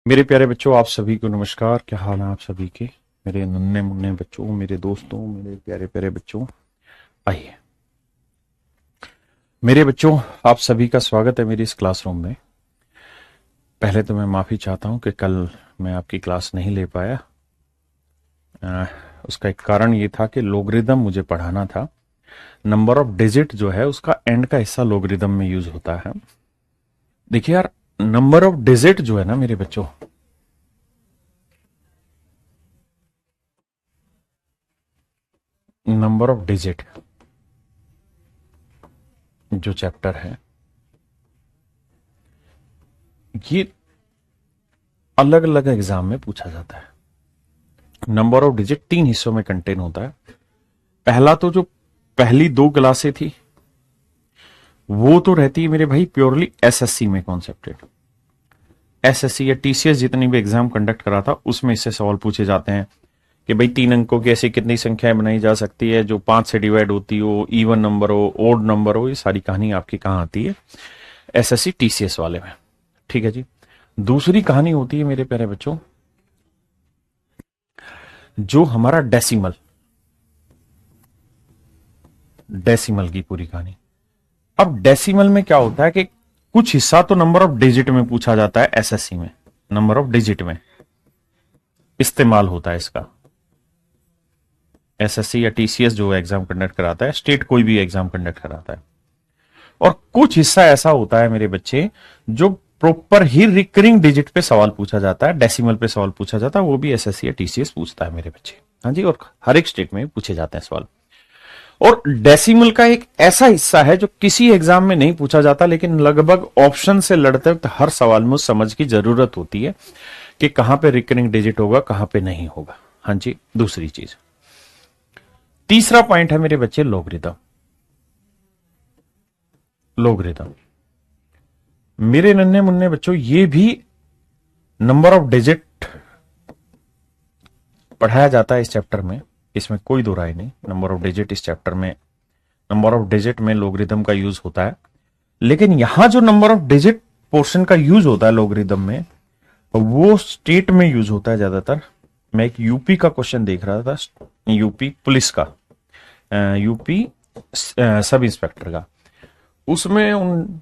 मेरे प्यारे बच्चों, आप सभी को नमस्कार। क्या हाल है आप सभी के? मेरे नन्हे मुन्ने बच्चों, मेरे दोस्तों, मेरे प्यारे प्यारे बच्चों, आइए। मेरे बच्चों, आप सभी का स्वागत है मेरी इस क्लासरूम में। पहले तो मैं माफ़ी चाहता हूं कि कल मैं आपकी क्लास नहीं ले पाया। अ, उसका एक कारण ये था कि लोगरिदम मुझे पढ़ाना था। नंबर ऑफ डिजिट जो है उसका एंड का हिस्सा लोगरिदम में यूज होता है। देखिए यार, नंबर ऑफ डिजिट जो है ना मेरे बच्चों, नंबर ऑफ डिजिट जो चैप्टर है, ये अलग अलग एग्जाम में पूछा जाता है। नंबर ऑफ डिजिट 3 हिस्सों में कंटेन होता है। पहला तो जो पहली 2 क्लासें थी वो तो रहती है मेरे भाई प्योरली एसएससी में कॉन्सेप्टेड। एसएससी या टीसीएस जितनी भी एग्जाम कंडक्ट करा था उसमें इससे सवाल पूछे जाते हैं कि भाई 3 अंकों की ऐसी कितनी संख्याएं बनाई जा सकती है जो 5 से डिवाइड होती हो, इवन नंबर हो, ओड नंबर हो। ये सारी कहानी आपकी कहां आती है? एसएससी टीसीएस वाले में। ठीक है जी। दूसरी कहानी होती है मेरे प्यारे बच्चों, जो हमारा डेसिमल, डेसिमल की पूरी कहानी। अब डेसिमल में क्या होता है कि कुछ हिस्सा तो नंबर ऑफ डिजिट में पूछा जाता है। एसएससी में नंबर ऑफ डिजिट में इस्तेमाल होता है इसका। एसएससी या टीसीएस जो एग्जाम कंडक्ट कराता है, स्टेट कोई भी एग्जाम कंडक्ट कराता है। और कुछ हिस्सा ऐसा होता है मेरे बच्चे जो प्रॉपर ही रिकरिंग डिजिट पे सवाल पूछा जाता है, डेसिमल पे सवाल पूछा जाता है। वो भी एसएससी या टीसीएस पूछता है मेरे बच्चे। हाँ जी, और हर एक स्टेट में पूछे जाते हैं सवाल। और डेसिमल का एक ऐसा हिस्सा है जो किसी एग्जाम में नहीं पूछा जाता, लेकिन लगभग ऑप्शन से लड़ते वक्त हर सवाल में उस समझ की जरूरत होती है कि कहां पे रिकरिंग डिजिट होगा, कहां पे नहीं होगा। हाँ जी। दूसरी चीज, तीसरा पॉइंट है मेरे बच्चे लोगरिथम। लोगरिथम मेरे नन्हे मुन्ने बच्चों, ये भी नंबर ऑफ डिजिट पढ़ाया जाता है इस चैप्टर में। इसमें कोई दो राय नहीं। नंबर ऑफ डिजिट इस चैप्टर में, नंबर ऑफ डिजिट में लोगरिथम का यूज होता है। लेकिन यहां जो नंबर ऑफ डिजिट पोर्शन का यूज होता है लोगरिथम में, वो स्टेट में यूज होता है ज्यादातर। मैं एक यूपी का क्वेश्चन देख रहा था, यूपी पुलिस का, यूपी सब इंस्पेक्टर का। उसमें उन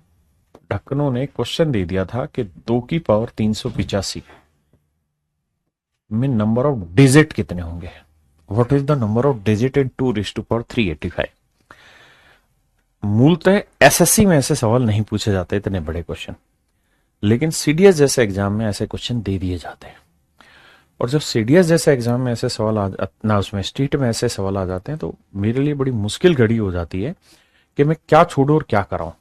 ढक्कनों ने क्वेश्चन दे दिया था कि 2 की पावर 385 में नंबर ऑफ डिजिट कितने होंगे। What is the number of digit in 2 की पावर 385। मूलतः एसएससी में ऐसे सवाल नहीं पूछे जाते, इतने बड़े क्वेश्चन, लेकिन सीडीएस जैसे एग्जाम में ऐसे क्वेश्चन दे दिए जाते हैं। और जब सीडीएस जैसे एग्जाम में ऐसे सवाल ना उसमें स्टेट में ऐसे सवाल आ जाते हैं, तो मेरे लिए बड़ी मुश्किल घड़ी हो जाती है कि मैं क्या छोड़ूं और क्या कराऊं।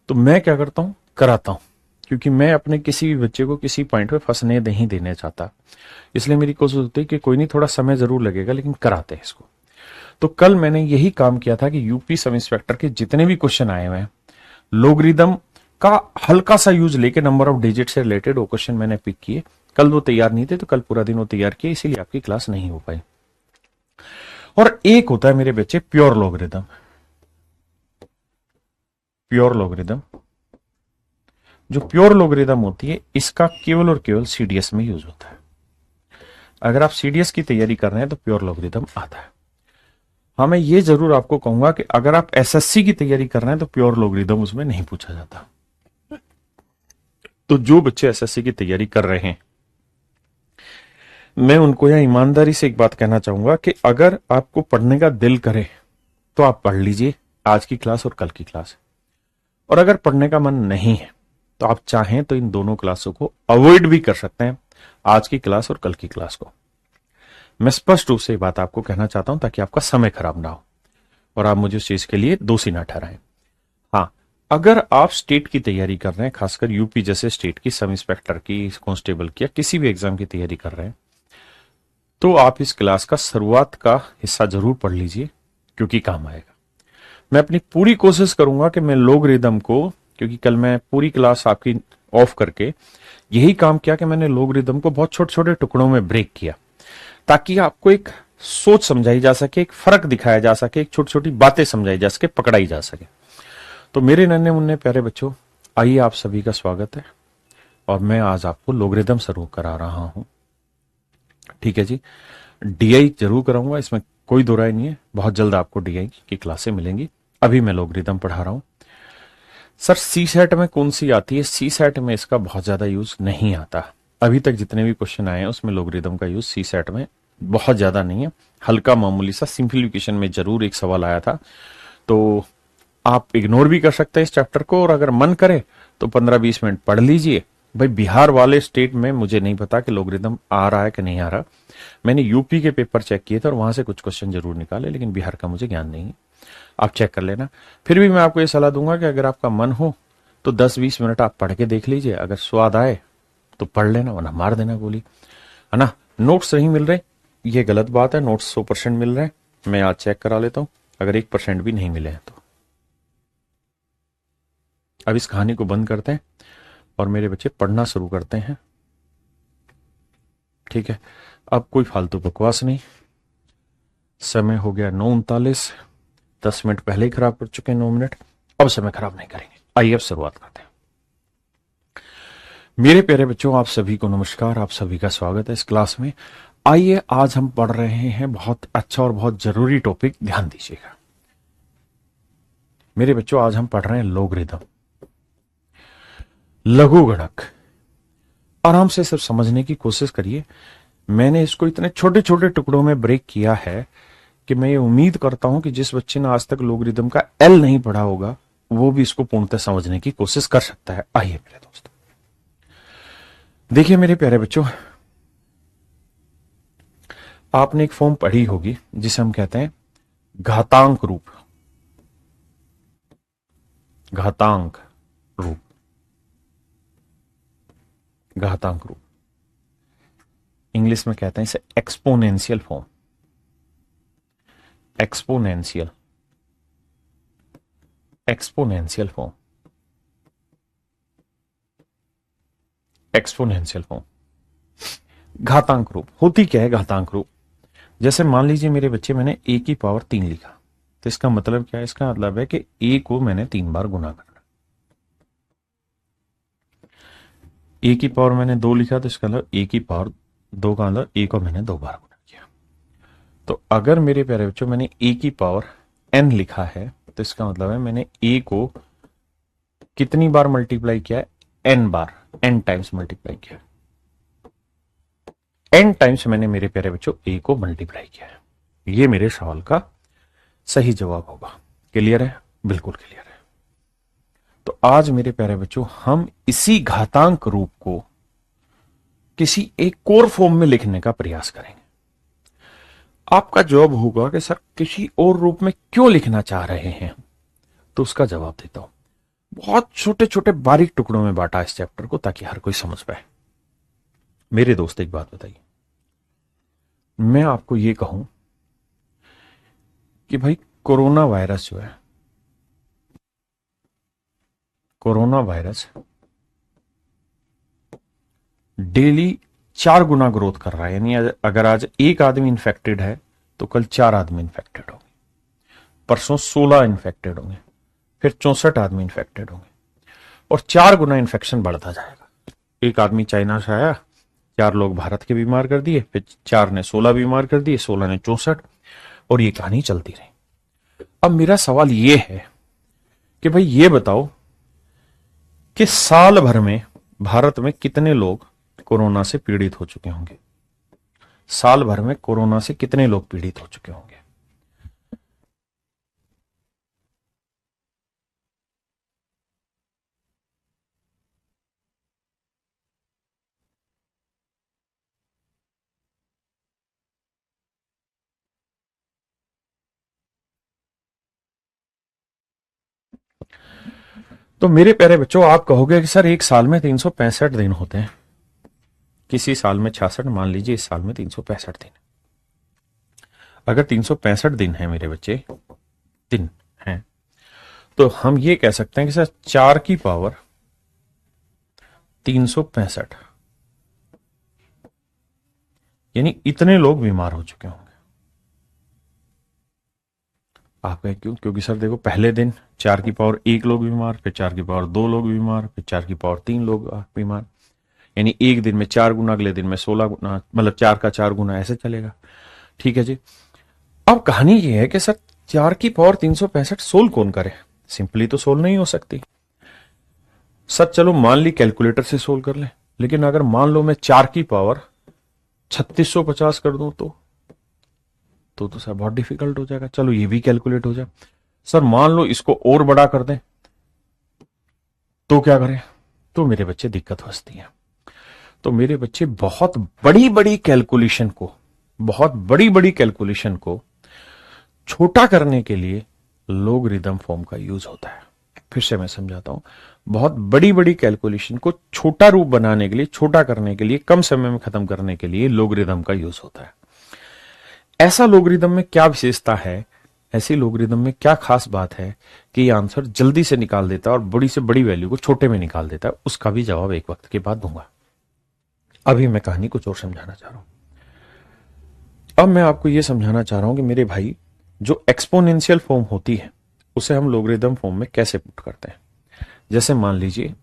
तो मैं क्या करता हूं, कराता हूं, क्योंकि मैं अपने किसी भी बच्चे को किसी पॉइंट पे फंसने नहीं देना चाहता। इसलिए मेरी कोशिश होती है कि कोई नहीं, थोड़ा समय जरूर लगेगा लेकिन कराते हैं इसको। तो कल मैंने यही काम किया था कि यूपी सब इंस्पेक्टर के जितने भी क्वेश्चन आए हुए हैं, लोगरिदम का हल्का सा यूज लेके नंबर ऑफ डिजिट से रिलेटेड वो क्वेश्चन मैंने पिक किए। कल वो तैयार नहीं थे, तो कल पूरा दिन वो तैयार किए, इसीलिए आपकी क्लास नहीं हो पाई। और एक होता है मेरे बच्चे प्योर लोगरिदम। प्योर लोगरिदम, जो प्योर लोगरिदम होती है, इसका केवल और केवल सीडीएस में यूज होता है। अगर आप सीडीएस की तैयारी कर रहे हैं तो प्योर लोगरिदम आता है। हाँ, मैं ये जरूर आपको कहूंगा कि अगर आप एसएससी की तैयारी कर रहे हैं तो प्योर लोगरिदम उसमें नहीं पूछा जाता। तो जो बच्चे एसएससी की तैयारी कर रहे हैं, मैं उनको यह ईमानदारी से एक बात कहना चाहूंगा कि अगर आपको पढ़ने का दिल करे तो आप पढ़ लीजिए आज की क्लास और कल की क्लास। और अगर पढ़ने का मन नहीं है तो आप चाहें तो इन दोनों क्लासों को अवॉइड भी कर सकते हैं, आज की क्लास और कल की क्लास को। मैं स्पष्ट रूप से ये बात आपको कहना चाहता हूं ताकि आपका समय खराब ना हो और आप मुझे उस चीज के लिए दोषी ना ठहराएं। हाँ, अगर आप स्टेट की तैयारी कर रहे हैं, खासकर यूपी जैसे स्टेट की, सब इंस्पेक्टर की, कांस्टेबल की, या किसी भी एग्जाम की तैयारी कर रहे हैं, तो आप इस क्लास का शुरुआत का हिस्सा जरूर पढ़ लीजिए, क्योंकि काम आएगा। मैं अपनी पूरी कोशिश करूंगा कि मैं लोगरिदम को, क्योंकि कल मैं पूरी क्लास आपकी ऑफ करके यही काम किया कि मैंने लोगरिदम को बहुत छोटे छोटे टुकड़ों में ब्रेक किया, ताकि आपको एक सोच समझाई जा सके, एक फर्क दिखाया जा सके, एक छोटी छोटी बातें समझाई जा सके, पकड़ाई जा सके। तो मेरे नन्हे मुन्ने प्यारे बच्चों, आइए, आप सभी का स्वागत है। और मैं आज आपको लोगरिथम शुरू करा रहा हूं। ठीक है जी, डीआई जरूर कराऊंगा, इसमें कोई दो राय नहीं है। बहुत जल्द आपको डीआई की क्लासें मिलेंगी। अभी मैं लोगरिथम पढ़ा रहा हूं। सर सी सेट में कौन सी आती है? सी सेट में इसका बहुत ज्यादा यूज नहीं आता। अभी तक जितने भी क्वेश्चन आए हैं उसमें लोगरिथम का यूज सी सेट में बहुत ज्यादा नहीं है। हल्का मामूली सा सिंप्लीफिकेशन में जरूर एक सवाल आया था, तो आप इग्नोर भी कर सकते हैं इस चैप्टर को, और अगर मन करे तो 15-20 मिनट पढ़ लीजिए। भाई बिहार वाले स्टेट में मुझे नहीं पता कि लोगरिथम आ रहा है कि नहीं आ रहा। मैंने यूपी के पेपर चेक किए थे और वहां से कुछ क्वेश्चन जरूर निकाले, लेकिन बिहार का मुझे ज्ञान नहीं है। आप चेक कर लेना। फिर भी मैं आपको ये सलाह दूंगा कि अगर आपका मन हो तो 10-20 मिनट आप पढ़ के देख लीजिए। अगर स्वाद आए तो पढ़ लेना, वरना मार देना गोली, है ना। नोट्स नहीं मिल रहे, ये गलत बात है। नोट्स 100% मिल रहे हैं। मैं आज चेक करा लेता हूं, अगर 1% भी नहीं मिले हैं तो। अब इस कहानी को बंद करते हैं और मेरे बच्चे पढ़ना शुरू करते हैं। ठीक है, अब कोई फालतू बकवास नहीं। समय हो गया 9:39। 10 मिनट पहले ही खराब कर चुके हैं, 9 मिनट। अब समय खराब नहीं करेंगे। आइए अब शुरुआत करते हैं। मेरे प्यारे बच्चों, आप सभी को नमस्कार। आप सभी का स्वागत है इस क्लास में। आइए आज हम पढ़ रहे हैं बहुत अच्छा और बहुत जरूरी टॉपिक, ध्यान दीजिएगा मेरे बच्चों। आज हम पढ़ रहे हैं लोगरिथम, लघुगणक। आराम से सब समझने की कोशिश करिए। मैंने इसको इतने छोटे छोटे टुकड़ों में ब्रेक किया है कि मैं ये उम्मीद करता हूं कि जिस बच्चे ने आज तक लोगरिथम का एल नहीं पढ़ा होगा वो भी इसको पूर्णतः समझने की कोशिश कर सकता है। आइए मेरे दोस्त, देखिए मेरे प्यारे बच्चों, आपने एक फॉर्म पढ़ी होगी जिसे हम कहते हैं घातांक रूप। घातांक रूप, घातांक रूप इंग्लिश में कहते हैं इसे exponential form. Exponential, exponential form, exponential form. घातांक रूप होती क्या है? घातांक रूप, जैसे मान लीजिए मेरे बच्चे, मैंने a की पावर 3 लिखा, तो इसका मतलब क्या है? इसका मतलब है कि a को मैंने 3 बार गुना करना। a की पावर मैंने 2 लिखा, तो इसका मतलब a की पावर 2 का मतलब a को मैंने 2 बार गुना किया। तो अगर मेरे प्यारे बच्चों मैंने a की पावर n लिखा है, तो इसका मतलब है मैंने a को कितनी बार मल्टीप्लाई किया है? n बार, n टाइम्स मल्टीप्लाई किया। n टाइम्स मैंने मेरे प्यारे बच्चों a को मल्टीप्लाई किया है। ये मेरे सवाल का सही जवाब होगा। क्लियर है? बिल्कुल क्लियर है। तो आज मेरे प्यारे बच्चों हम इसी घातांक रूप को किसी एक कोर फॉर्म में लिखने का प्रयास करेंगे। आपका जवाब होगा कि सर किसी और रूप में क्यों लिखना चाह रहे हैं, तो उसका जवाब देता हूं। बहुत छोटे छोटे बारीक टुकड़ों में बांटा इस चैप्टर को, ताकि हर कोई समझ पाए। मेरे दोस्त एक बात बताइए, मैं आपको यह कहूं कि भाई कोरोना वायरस जो है, कोरोना वायरस डेली 4 गुना ग्रोथ कर रहा है। यानी अगर आज एक आदमी इंफेक्टेड है तो कल 4 आदमी इंफेक्टेड होंगे, परसों 16 इंफेक्टेड होंगे, फिर 64 आदमी इंफेक्टेड होंगे, और 4 गुना इंफेक्शन बढ़ता जाएगा। एक आदमी चाइना से आया, 4 लोग भारत के बीमार कर दिए, फिर 4 ने 16 बीमार कर दिए, 16 ने 64, और ये कहानी चलती रही। अब मेरा सवाल ये है कि भाई ये बताओ कि साल भर में भारत में कितने लोग कोरोना से पीड़ित हो चुके होंगे? साल भर में कोरोना से कितने लोग पीड़ित हो चुके होंगे? तो मेरे प्यारे बच्चों, आप कहोगे कि सर एक साल में 365 दिन होते हैं, किसी साल में 66, मान लीजिए इस साल में 365 दिन। अगर 365 दिन है मेरे बच्चे, दिन हैं, तो हम ये कह सकते हैं कि सर 4 की पावर 365, यानी इतने लोग बीमार हो चुके होंगे। आप कहें क्यों? क्योंकि सर देखो, पहले दिन 4 की पावर 1 लोग बीमार, फिर 4 की पावर 2 लोग बीमार, फिर 4 की पावर 3 लोग बीमार। यानी एक दिन में 4 गुना, अगले दिन में 16 गुना, मतलब 4 का 4 गुना, ऐसे चलेगा। ठीक है जी। अब कहानी ये है कि सर 4 की पावर 365 सोल्व कौन करे? सिंपली तो सोल्व नहीं हो सकती। सर चलो मान ली कैलकुलेटर से सोल्व कर ले, लेकिन अगर मान लो मैं 4 की पावर 3650 कर दूं तो सर बहुत डिफिकल्ट हो जाएगा। चलो ये भी कैलकुलेट हो जाए। सर मान लो इसको और बड़ा कर दें तो क्या करें? तो मेरे बच्चे दिक्कत फंसती है। तो मेरे बच्चे बहुत बड़ी बड़ी कैलकुलेशन को छोटा करने के लिए लोगरिदम फॉर्म का यूज होता है। फिर से मैं समझाता हूं। बहुत बड़ी बड़ी कैलकुलेशन को छोटा रूप बनाने के लिए, छोटा करने के लिए, कम समय में खत्म करने के लिए लोगरिदम का यूज होता है। ऐसा लोगरिदम में क्या विशेषता है, ऐसी लोगरिदम में क्या खास बात है कि ये आंसर जल्दी से निकाल देता है और बड़ी से बड़ी वैल्यू को छोटे में निकाल देता है? उसका भी जवाब एक वक्त के बाद दूंगा। अभी मैं कहानी कुछ और समझाना चाह रहा हूं। अब मैं आपको यह समझाना चाह रहा हूं कि मेरे भाई, जो एक्सपोनेंशियल फॉर्म होती है उसे हम लोगरिदम फॉर्म में कैसे पुट करते हैं। जैसे मान लीजिए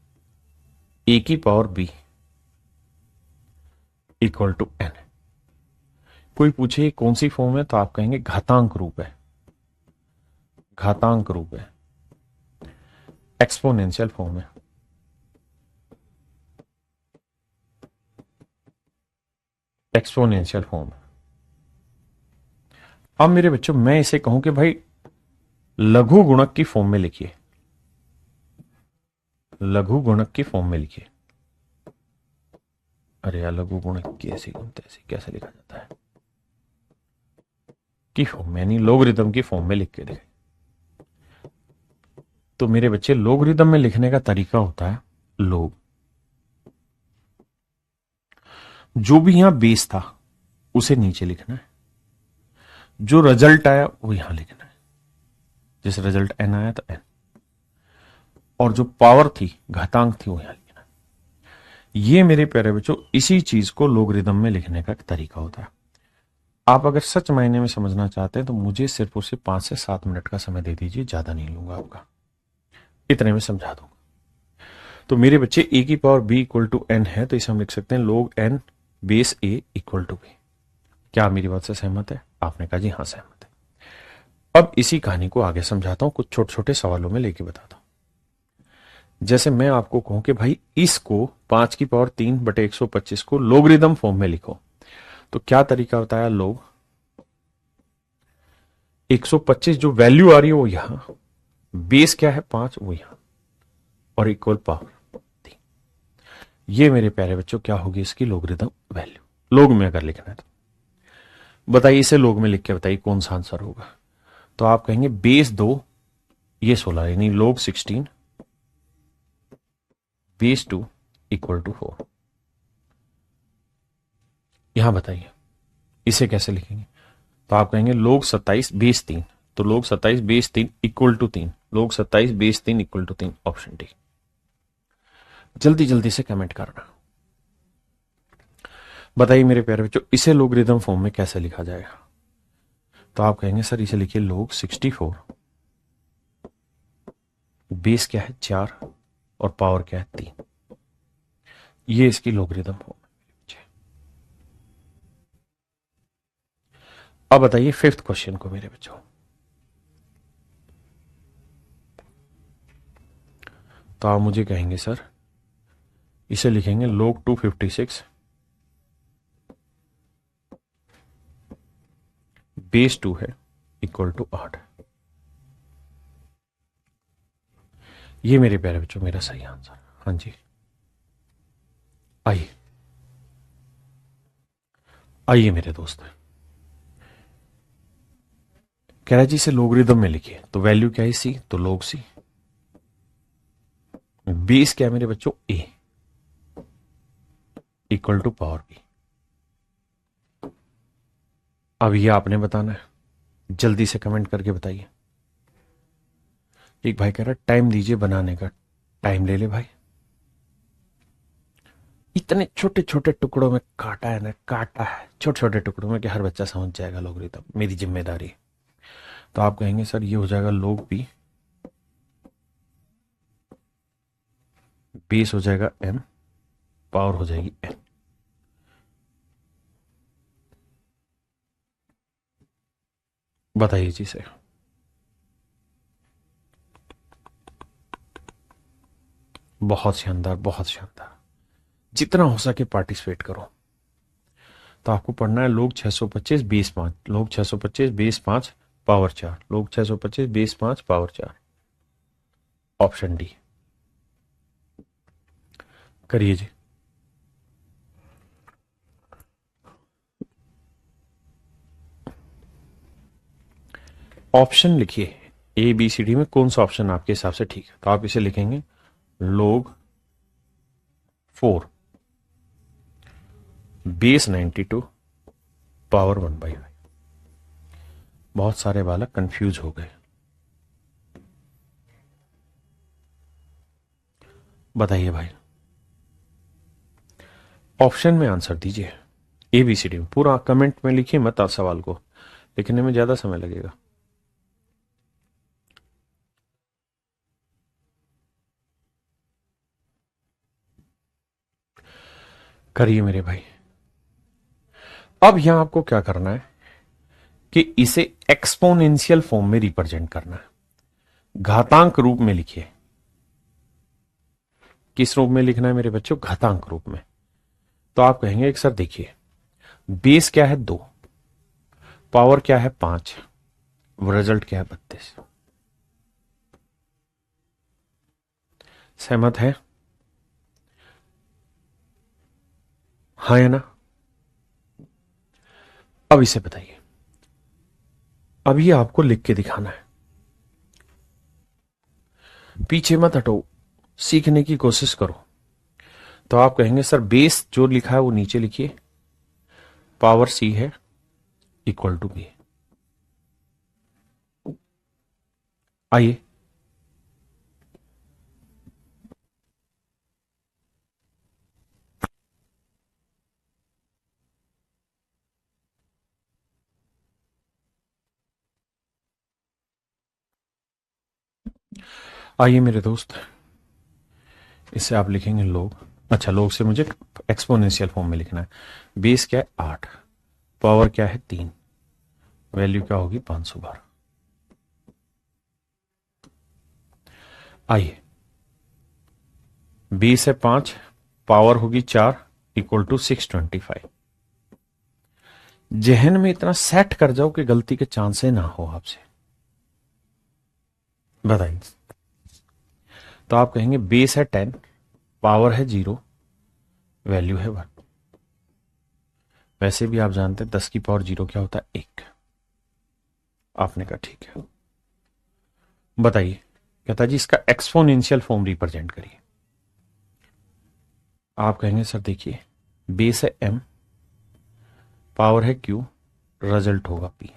a की power b equal to n। कोई पूछे कौन सी फॉर्म है तो आप कहेंगे घातांक रूप है, घातांक रूप है, एक्सपोनेंशियल फॉर्म है। Exponential form. अब मेरे बच्चों मैं इसे कहूं कि भाई लघु गुणक की फॉर्म में लिखिए, लघु गुणक की फॉर्म में लिखिए। अरे यार, लघु गुणक की ऐसी तैसी कैसे लिखा जाता है? की फॉर्म में, यानी लोगरिदम की फॉर्म में लिख के देखें। तो मेरे बच्चे लोगरिदम में लिखने का तरीका होता है लोग, जो भी यहां बेस था उसे नीचे लिखना है, जो रिजल्ट आया वो यहां लिखना है। जैसे रिजल्ट n आया तो n, और जो पावर थी, घातांक थी, वो यहां लिखना है। ये मेरे प्यारे बच्चों इसी चीज को लोगरिदम में लिखने का तरीका होता है। आप अगर सच मायने में समझना चाहते हैं तो मुझे सिर्फ और सिर्फ 5 से 7 मिनट का समय दे दीजिए, ज्यादा नहीं लूंगा आपका, इतने में समझा दूंगा। तो मेरे बच्चे a की power b equal to n है, तो इसे हम लिख सकते हैं log n base a equal to b। क्या आप मेरी बात से सहमत है? आपने कहा जी हाँ सहमत है। अब इसी कहानी को आगे समझाता हूं, कुछ छोटे छोटे सवालों में लेके बताता हूं। जैसे मैं आपको कहूं कि भाई इसको 5 की पावर 3 बटे 125 को लोगरिदम फॉर्म में लिखो, तो क्या तरीका बताया? लोग 125 जो वैल्यू आ रही है वो यहां, बेस क्या है 5 वो यहां, और इक्वल पावर 3। ये मेरे प्यारे बच्चों क्या होगी इसकी लोगरिदम वैल्यू। लोग में अगर लिखना है तो बताइए, इसे लोग में लिख के बताइए कौन सा आंसर होगा। तो आप कहेंगे बेस 2 ये 16, यानी लोग 16 बेस 2 इक्वल टू 4। यहां बताइए इसे कैसे लिखेंगे? तो आप कहेंगे लोग 27 बेस 3, तो लोग 27 base 3 equal to 3, log 27 base 3 equal to 3, option D. जल्दी जल्दी से कमेंट करना। बताइए मेरे प्यारे बच्चों इसे लोगरिदम फॉर्म में कैसे लिखा जाएगा? तो आप कहेंगे सर इसे लिखिए लोग 64 बेस क्या है 4 और पावर क्या है 3। ये इसकी लोगरिदम फॉर्म है। अब बताइए फिफ्थ क्वेश्चन को मेरे बच्चों। तो आप मुझे कहेंगे सर इसे लिखेंगे लोग 256 बेस 2 है इक्वल टू 8। ये मेरे प्यारे बच्चों मेरा सही आंसर। हाँ जी, आइए आइए मेरे दोस्त। कह रहा जी इसे लोगरिदम में लिखिए, तो वैल्यू क्या है सी, तो लोग सी। बेस क्या है मेरे बच्चों ए इक्वल टू पावर बी। अब ये आपने बताना है, जल्दी से कमेंट करके बताइए। एक भाई कह रहा है टाइम दीजिए बनाने का। टाइम ले ले भाई, इतने छोटे छोटे टुकड़ों में काटा है ना, काटा है छोटे छोटे टुकड़ों में कि हर बच्चा समझ जाएगा लोगरिदम, मेरी जिम्मेदारी। तो आप कहेंगे सर ये हो जाएगा लोग पी, बेस हो जाएगा एम, पावर हो जाएगी n। बताइए जी से। बहुत शानदार, बहुत शानदार। जितना हो सके पार्टिसिपेट करो। तो आपको पढ़ना है लोग 625 बेस 5, लोग 625 बेस 5 पावर 4, लोग 625 बेस 5 पावर 4। ऑप्शन डी करिए जी। ऑप्शन लिखिए, ए बी सी डी में कौन सा ऑप्शन आपके हिसाब से ठीक है। तो आप इसे लिखेंगे लोग 4 बेस 92 पावर 1/5। बहुत सारे बालक कंफ्यूज हो गए। बताइए भाई, ऑप्शन में आंसर दीजिए। ए बी सी डी में पूरा कमेंट में लिखिए मत, आप सवाल को लिखने में ज्यादा समय लगेगा। करिए मेरे भाई। अब यहां आपको क्या करना है कि इसे एक्सपोनेंशियल फॉर्म में रिप्रेजेंट करना है, घातांक रूप में लिखिए। किस रूप में लिखना है मेरे बच्चों? घातांक रूप में। तो आप कहेंगे एक सर देखिए, बेस क्या है 2, पावर क्या है 5, रिजल्ट क्या है 32। सहमत है? हाँ या ना? अब इसे बताइए, अब ये आपको लिख के दिखाना है, पीछे मत हटो, सीखने की कोशिश करो। तो आप कहेंगे सर बेस जो लिखा है वो नीचे लिखिए, पावर सी है इक्वल टू बी। आइए, आइए मेरे दोस्त, इसे आप लिखेंगे लोग। अच्छा, लोग से मुझे एक्सपोनेंशियल फॉर्म में लिखना है। बेस क्या है 8, पावर क्या है 3, वैल्यू क्या होगी 512। आइए, बेस है 5, पावर होगी 4 इक्वल टू 625। जहन में इतना सेट कर जाओ कि गलती के चांस ना हो आपसे। बताइए। तो आप कहेंगे बेस है 10, पावर है 0, वैल्यू है 1। वैसे भी आप जानते हैं 10 की पावर 0 क्या होता है? 1। आपने कहा ठीक है। बताइए, कहता जी इसका एक्सपोनेंशियल फॉर्म रिप्रेजेंट करिए। आप कहेंगे सर देखिए, बेस है m, पावर है q, रिजल्ट होगा p।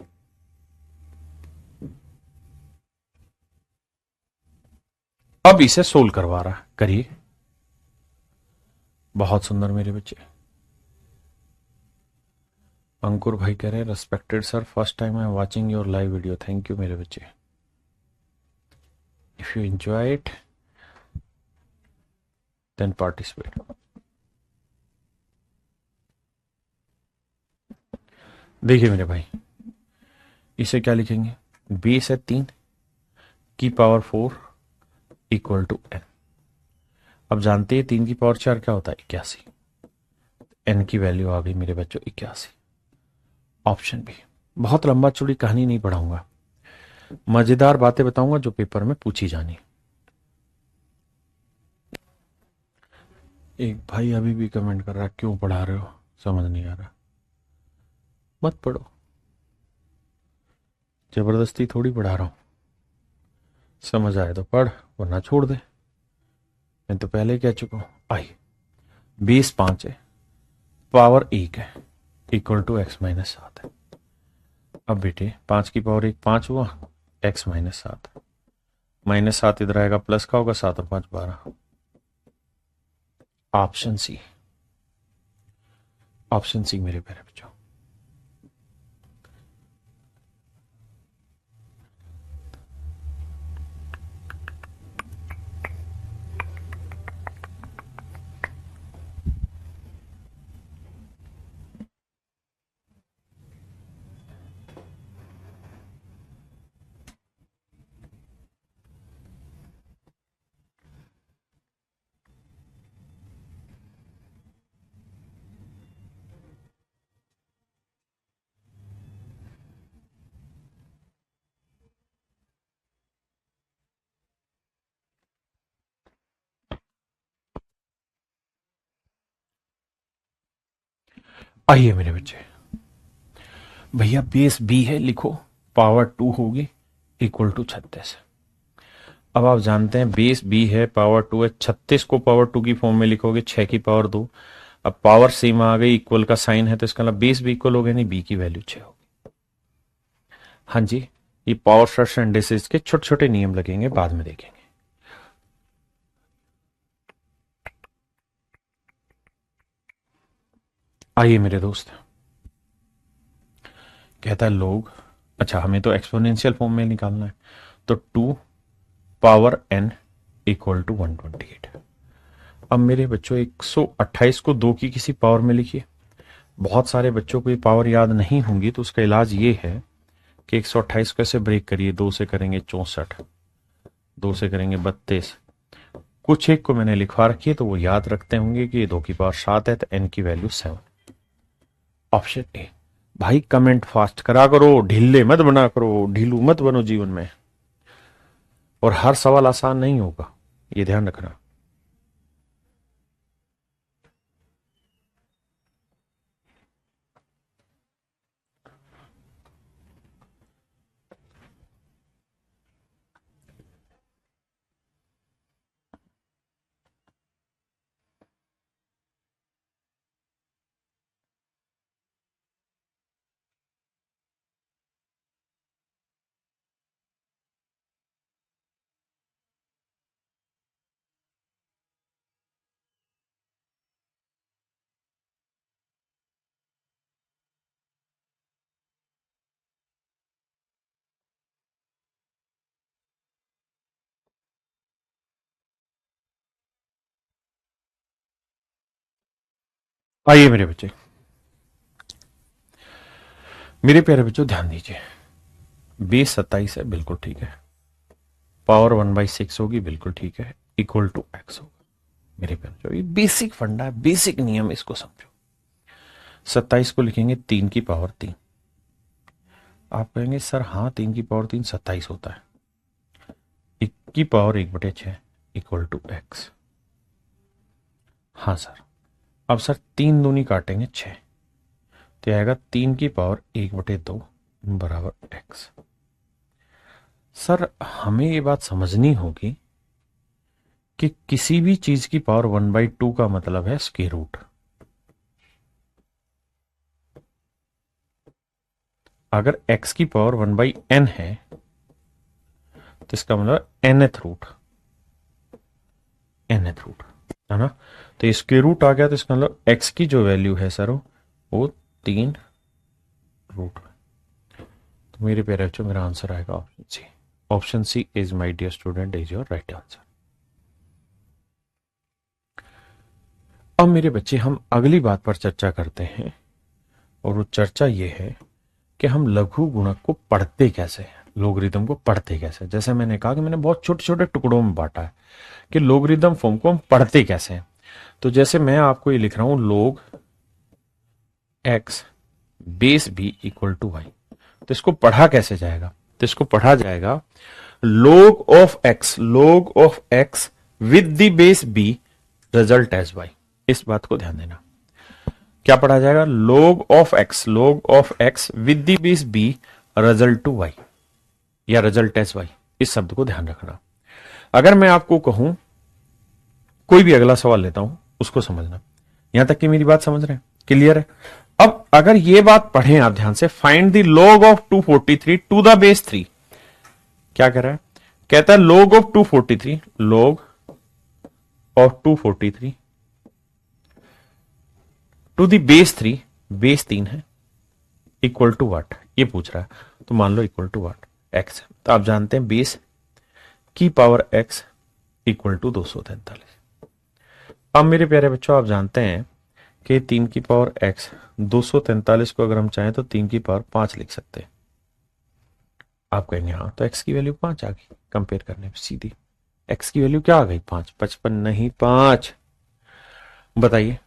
अब इसे सोल्व करवा रहा है, करिए। बहुत सुंदर मेरे बच्चे। अंकुर भाई कह रहे हैं respected sir, first time I am watching your live video. Thank you मेरे बच्चे। If you enjoy it then participate. देखिए मेरे भाई, इसे क्या लिखेंगे? बेस है 3 की पावर 4 इक्वल टू n। अब जानते हैं 3 की पावर 4 क्या होता है? 81। n की वैल्यू आ गई मेरे बच्चों 81। Option B. बहुत लंबा चौड़ी कहानी नहीं पढ़ाऊंगा, मजेदार बातें बताऊंगा जो पेपर में पूछी जानी। एक भाई अभी भी कमेंट कर रहा, क्यों पढ़ा रहे हो, समझ नहीं आ रहा। मत पढ़ो, जबरदस्ती थोड़ी पढ़ा रहा हूं। समझ आए तो पढ़, वरना छोड़ दे। मैं तो पहले ही कह चुका हूं। आई, बेस 5 है, पावर 1 है, इक्वल टू x-7 है। अब बेटे 5 की पावर 1 5 हुआ, x-7, -7 इधर आएगा, प्लस का होगा, 7 और 5 12। ऑप्शन सी, ऑप्शन सी मेरे प्यारे बच्चों। आइए मेरे बच्चे, भैया बेस बी है, लिखो पावर 2 होगी इक्वल टू 36। अब आप जानते हैं बेस बी है, पावर 2 है, 36 को पावर 2 की फॉर्म में लिखोगे 6 की पावर 2। अब पावर सेम आ गई, इक्वल का साइन है, तो इसका मतलब बेस बी इक्वल हो गया, नहीं बी की वैल्यू 6 होगी। हाँ जी, ये पावर स्ट्रक्चर इंडिसेस के छोटे छोटे नियम लगेंगे, बाद में देखेंगे। आइए मेरे दोस्त, कहता है लोग, अच्छा हमें तो एक्सपोनेंशियल फॉर्म में निकालना है, तो 2 पावर n इक्वल टू 128। अब मेरे बच्चों 128 को 2 की किसी पावर में लिखिए। बहुत सारे बच्चों को ये पावर याद नहीं होंगी, तो उसका इलाज ये है कि 128 को ऐसे ब्रेक करिए, 2 से करेंगे 64, 2 से करेंगे 32, कुछ एक को मैंने लिखवा रखी है तो वो याद रखते होंगे कि ये 2 की पावर 7 है, तो n की वैल्यू 7। Option A. भाई कमेंट फास्ट करा करो, ढीले मत बना करो, ढीलू मत बनो जीवन में, और हर सवाल आसान नहीं होगा, ये ध्यान रखना। आइए मेरे बच्चे, मेरे प्यारे बच्चों ध्यान दीजिए, बेस 27 है, बिल्कुल ठीक है, पावर 1/6 होगी, बिल्कुल ठीक है, इक्वल टू x होगा। मेरे प्यारे बच्चों ये बेसिक फंडा है, बेसिक नियम, इसको समझो। 27 को लिखेंगे 3 की पावर 3। आप कहेंगे सर हाँ 3 की पावर 3 27 होता है, 1 की पावर 1/6 इक्वल टू x। हाँ सर, अब सर 3 दूनी काटेंगे 6, तो आएगा 3 की पावर 1/2 बराबर x। सर हमें ये बात समझनी होगी कि किसी भी चीज की पावर 1/2 का मतलब है स्क्वायर रूट। अगर x की पावर 1/n है तो इसका मतलब nth रूट, nth रूट है ना, तो स्क्वायर रूट आ गया, तो इसका मतलब x की जो वैल्यू है सर वो 3 रूट। तो मेरे प्यारे बच्चों मेरा आंसर आएगा option C. Option C is my dear student is your right answer. अब मेरे बच्चे हम अगली बात पर चर्चा करते हैं, और वो चर्चा ये है कि हम लघु गुणक को पढ़ते कैसे हैं, लोगरिथम को पढ़ते कैसे। जैसे मैंने कहा कि मैंने बहुत छोटे छोटे टुकड़ों में बांटा है कि लोगरिथम फॉर्म को हम पढ़ते कैसे हैं। तो जैसे मैं आपको ये लिख रहा हूं log X base B equal to Y, तो इसको पढ़ा कैसे जाएगा, तो इसको पढ़ा जाएगा log of X with the base B result as Y. इस बात को ध्यान देना, क्या पढ़ा जाएगा, log of X with the base B result to Y या रिजल्ट एज वाई। इस शब्द को ध्यान रखना। अगर मैं आपको कहूं, कोई भी अगला सवाल लेता हूं, उसको समझना। यहां तक कि मेरी बात समझ रहे हैं, क्लियर है। अब अगर ये बात पढ़ें आप ध्यान से, find the log of 243 to the base 3। क्या कह रहा है, कहता है log of 243, log of 243 to the base 3, base 3 है, इक्वल टू व्हाट, ये पूछ रहा है। तो मान लो इक्वल टू व्हाट, एक्स। तो आप जानते हैं बेस की पावर एक्स इक्वल टू 243। अब मेरे प्यारे बच्चों आप जानते हैं कि 3 की पावर एक्स, 243 को अगर हम चाहें तो 3 की पावर 5 लिख सकते हैं। आप कहेंगे हाँ, तो एक्स की वैल्यू 5 आ गई, कंपेयर करने पर सीधी एक्स की वैल्यू क्या आ गई, 5, 55 नहीं 5। बताइए,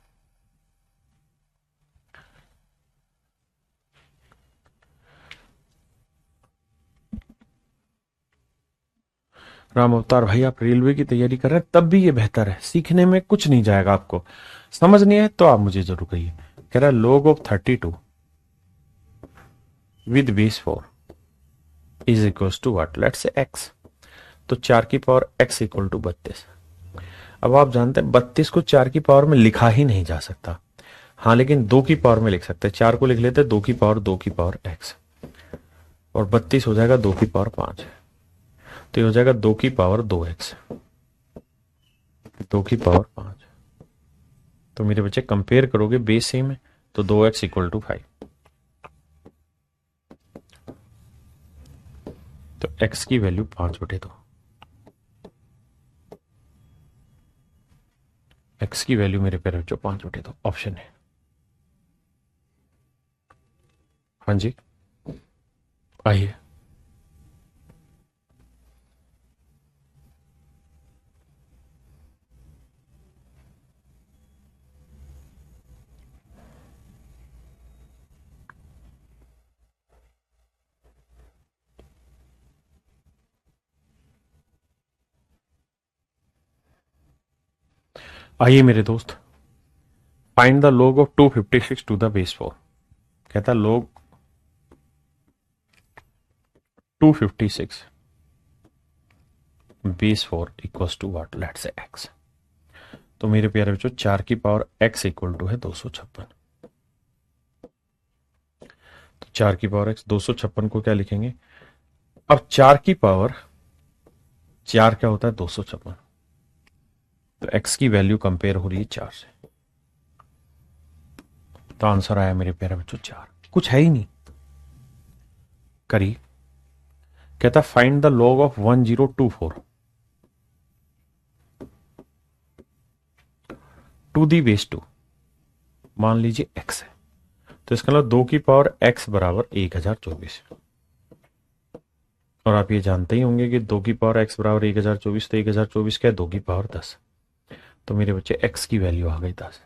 राम अवतार भाई आप रेलवे की तैयारी कर रहे हैं, तब भी ये बेहतर है, सीखने में कुछ नहीं जाएगा आपको, समझ नहीं है तो आप मुझे जरूर कहिए। कह रहा है log of 32 with base 4 is equals to what? Let's say x. तो 4 की पावर x इक्वल टू 32। अब आप जानते हैं 32 को 4 की पावर में लिखा ही नहीं जा सकता, हाँ लेकिन 2 की पावर में लिख सकते हैं। 4 को लिख लेते हैं 2 की पावर x, और 32 हो जाएगा 2 की पावर 5, तो ये हो जाएगा 2 की पावर 2x, 2 की पावर 5। तो मेरे बच्चे कंपेयर करोगे बेस सेम है तो 2x इक्वल टू 5, तो x की वैल्यू 5/2, x की वैल्यू मेरे प्यारे बच्चों 5/2 ऑप्शन है। हाँ जी आइए, आइए मेरे दोस्त, find the log of 256 to the base 4। कहता log 256 base 4 equals to what? Let's say x। तो मेरे प्यारे बच्चों 4 की पावर x इक्वल टू है 256, तो 4 की पावर x 256 को क्या लिखेंगे? अब 4 की पावर 4 क्या होता है? 256, तो x की वैल्यू कंपेयर हो रही है 4 से, तो आंसर आया मेरे प्यारे बच्चों 4। कुछ है ही नहीं। करिए, कहता find the log of 1024 to the base 2। मान लीजिए x है, तो इसका मतलब 2 की पावर x बराबर 1024, और आप ये जानते ही होंगे कि 2 की पावर x बराबर 1024, तो 1024 क्या है? 2 की पावर 10, तो मेरे बच्चे x की वैल्यू आ गई 10।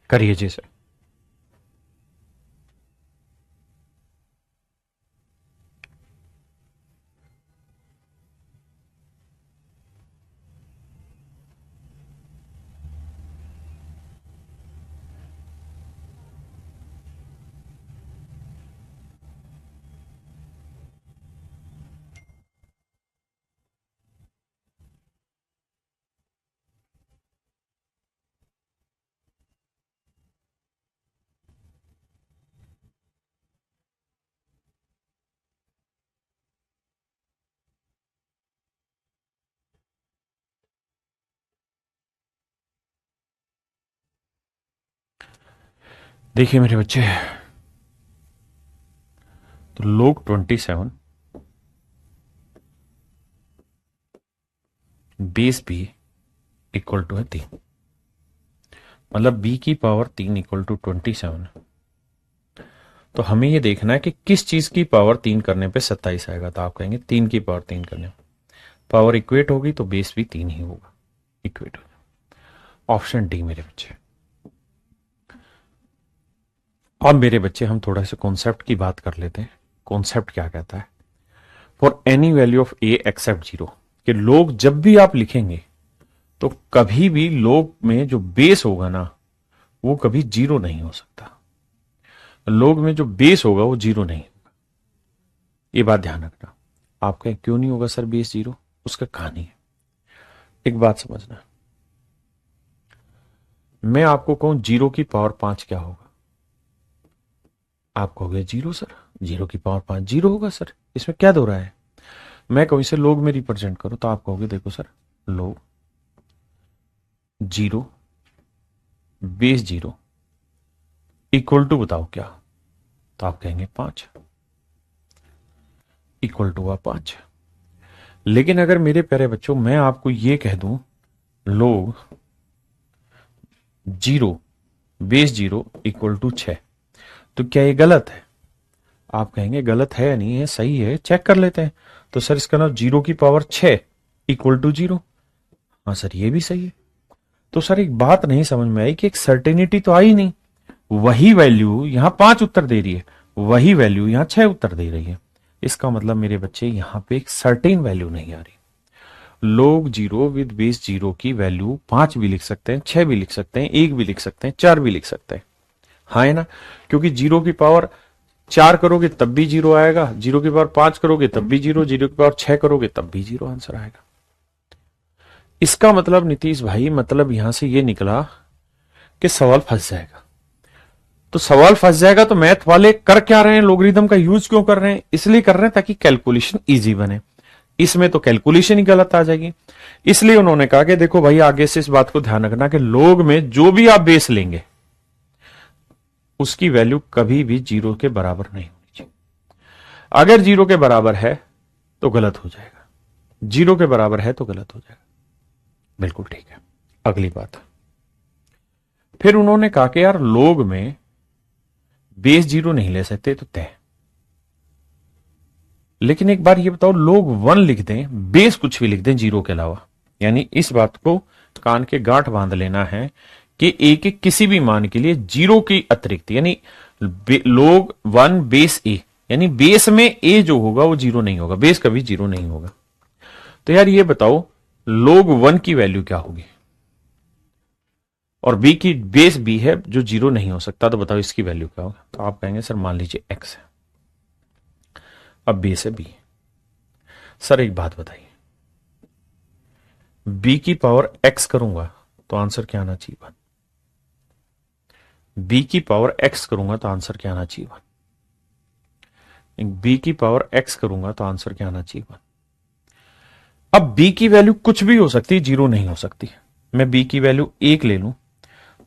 करिए जी सर। देखिए मेरे बच्चे, तो log 27 base b equal to है 3, मतलब b की पावर 3 इक्वल टू 27। तो हमें ये देखना है कि किस चीज की पावर 3 करने पे 27 आएगा, तो आप कहेंगे 3 की पावर 3 करने पावर इक्वेट होगी तो बेस भी 3 ही होगा, इक्वेट होगा। ऑप्शन डी मेरे बच्चे। अब मेरे बच्चे हम थोड़ा सा कॉन्सेप्ट की बात कर लेते हैं। कॉन्सेप्ट क्या कहता है? For any value of A except 0, कि लोग जब भी आप लिखेंगे तो कभी भी लोग में जो बेस होगा ना वो कभी 0 नहीं हो सकता। लोग में जो बेस होगा वो 0 नहीं होगा, ये बात ध्यान रखना। आप कहें क्यों नहीं होगा सर बेस 0? उसका कहानी है, एक बात समझना। मैं आपको कहूं 0 की पावर 5 क्या होगा, आप कहोगे 0 सर, 0 की पावर 5 0 होगा सर, इसमें क्या दो रहा है? मैं कहूं इसे लोग में रिप्रेजेंट करो, तो आप कहोगे देखो सर लोग 0 बेस 0 इक्वल टू बताओ क्या, तो आप कहेंगे 5 इक्वल टू हुआ 5। लेकिन अगर मेरे प्यारे बच्चों मैं आपको ये कह दूं लोग 0 बेस 0 इक्वल टू 6, तो क्या ये गलत है? आप कहेंगे गलत है या नहीं है, सही है, चेक कर लेते हैं। तो सर इसका नाम 0 की पावर 6 इक्वल टू 0, हाँ सर ये भी सही है। तो सर एक बात नहीं समझ में आई कि एक सर्टेनिटी तो आई नहीं, वही वैल्यू यहां 5 उत्तर दे रही है, वही वैल्यू यहां 6 उत्तर दे रही है। इसका मतलब मेरे बच्चे यहां पे एक सर्टेन वैल्यू नहीं आ रही। log 0 विद बेस 0 की वैल्यू 5 भी लिख सकते हैं, 6 भी लिख सकते हैं, 1 भी लिख सकते हैं, 4 भी लिख सकते हैं। हाँ है ना, क्योंकि 0 की पावर 4 करोगे तब भी 0 आएगा, 0 की पावर 5 करोगे तब भी 0, 0 की पावर 6 करोगे तब भी 0 आंसर आएगा। इसका मतलब नीतीश भाई, मतलब यहां से ये निकला कि सवाल फंस जाएगा। तो सवाल फंस जाएगा तो मैथ वाले कर क्या रहे हैं, लोगरिथम का यूज क्यों कर रहे हैं? इसलिए कर रहे हैं ताकि कैलकुलेशन इजी बने। इसमें तो कैलकुलेशन ही गलत आ जाएगी। इसलिए उन्होंने कहा कि देखो भाई, आगे से इस बात को ध्यान रखना कि लोग में जो भी आप बेस लेंगे उसकी वैल्यू कभी भी 0 के बराबर नहीं होनी चाहिए। अगर 0 के बराबर है तो गलत हो जाएगा, 0 के बराबर है तो गलत हो जाएगा। बिल्कुल ठीक है। अगली बात, फिर उन्होंने कहा कि यार लोग में बेस 0 नहीं ले सकते तो तय। लेकिन एक बार ये बताओ, लोग 1 लिख दें, बेस कुछ भी लिख दें 0 के अलावा, यानी इस बात को कान के गांठ बांध लेना है कि ए के किसी भी मान के लिए 0 की अतिरिक्त, यानी लोग 1 बेस ए, यानी बेस में ए जो होगा वो 0 नहीं होगा, बेस कभी 0 नहीं होगा। तो यार ये बताओ, लोग 1 की वैल्यू क्या होगी? और बी की बेस बी है जो 0 नहीं हो सकता, तो बताओ इसकी वैल्यू क्या होगा? तो आप कहेंगे सर मान लीजिए एक्स है, अब बेस है बी। सर एक बात बताइए, बी की पावर एक्स करूंगा तो आंसर क्या आना चाहिए? 1। बी की पावर एक्स करूंगा तो आंसर क्या आना चाहिए? 1। बी की पावर एक्स करूंगा तो आंसर क्या आना चाहिए? 1। अब बी की वैल्यू कुछ भी हो सकती है, 0 नहीं हो सकती। मैं बी की वैल्यू 1 ले लूं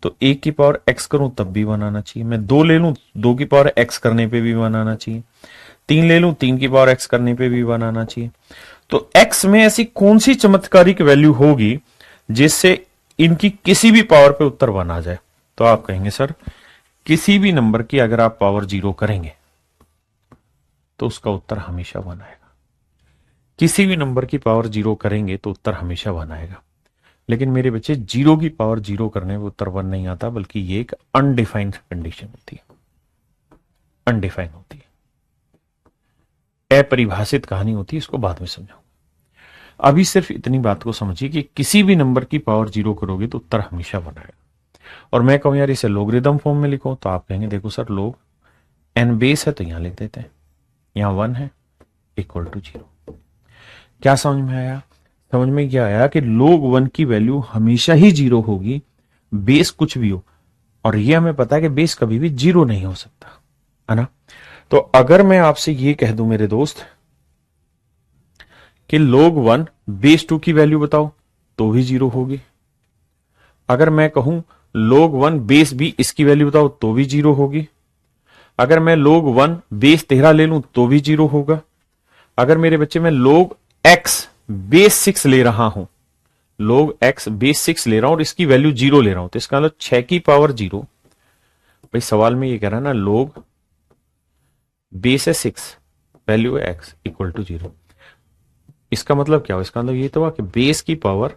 तो 1 की पावर एक्स करूं तब भी 1 आना चाहिए। मैं 2 ले लूं, 2 की पावर एक्स करने पे भी 1 आना चाहिए। 3 ले लूं, 3 की पावर एक्स करने पे भी 1 आना चाहिए। तो एक्स में ऐसी कौन सी चमत्कारिक वैल्यू होगी जिससे इनकी किसी भी पावर पे उत्तर 1 आ जाए? तो आप कहेंगे सर, किसी भी नंबर की अगर आप पावर 0 करेंगे तो उसका उत्तर हमेशा 1 आएगा। किसी भी नंबर की पावर 0 करेंगे तो उत्तर हमेशा 1 आएगा। लेकिन मेरे बच्चे, 0 की पावर 0 करने में उत्तर 1 नहीं आता, बल्कि ये एक अनडिफाइंड कंडीशन होती है, अनडिफाइंड होती है, अपरिभाषित कहानी होती है। इसको बाद में समझाऊंगा। अभी सिर्फ इतनी बात को समझिए कि किसी भी नंबर की पावर 0 करोगे तो उत्तर हमेशा 1 आएगा। और मैं कहूं यार इसे लोगरिथम फॉर्म में लिखो, तो आप कहेंगे देखो सर, लोग एन बेस है तो यहां लिख देते हैं, यहां 1 है इक्वल टू 0। क्या समझ में आया? समझ में क्या आया कि लोग 1 की वैल्यू हमेशा ही 0 होगी, बेस कुछ भी हो। और ये हमें पता है कि बेस कभी भी 0 नहीं हो सकता, है ना? तो अगर मैं आपसे ये कह दूं मेरे दोस्त कि लोग 1 बेस 2 की वैल्यू बताओ, तो भी 0 होगी। अगर मैं कहूं लोग 1 बेस बी इसकी वैल्यू बताओ, तो भी 0 होगी। अगर मैं लोग 1 बेस 13 ले लूं तो भी 0 होगा। अगर मेरे बच्चे में लोग एक्स बेस 6 ले रहा हूं, लोग एक्स बेस 6 ले रहा हूं और इसकी वैल्यू 0 ले रहा हूं, तो इसका मतलब 6 की पावर 0। भाई सवाल में ये कह रहा है ना, लोग बेस है 6, वैल्यू है एक्स इक्वल टू 0। इसका मतलब क्या हो? इसका मतलब ये तो हुआ कि बेस की पावर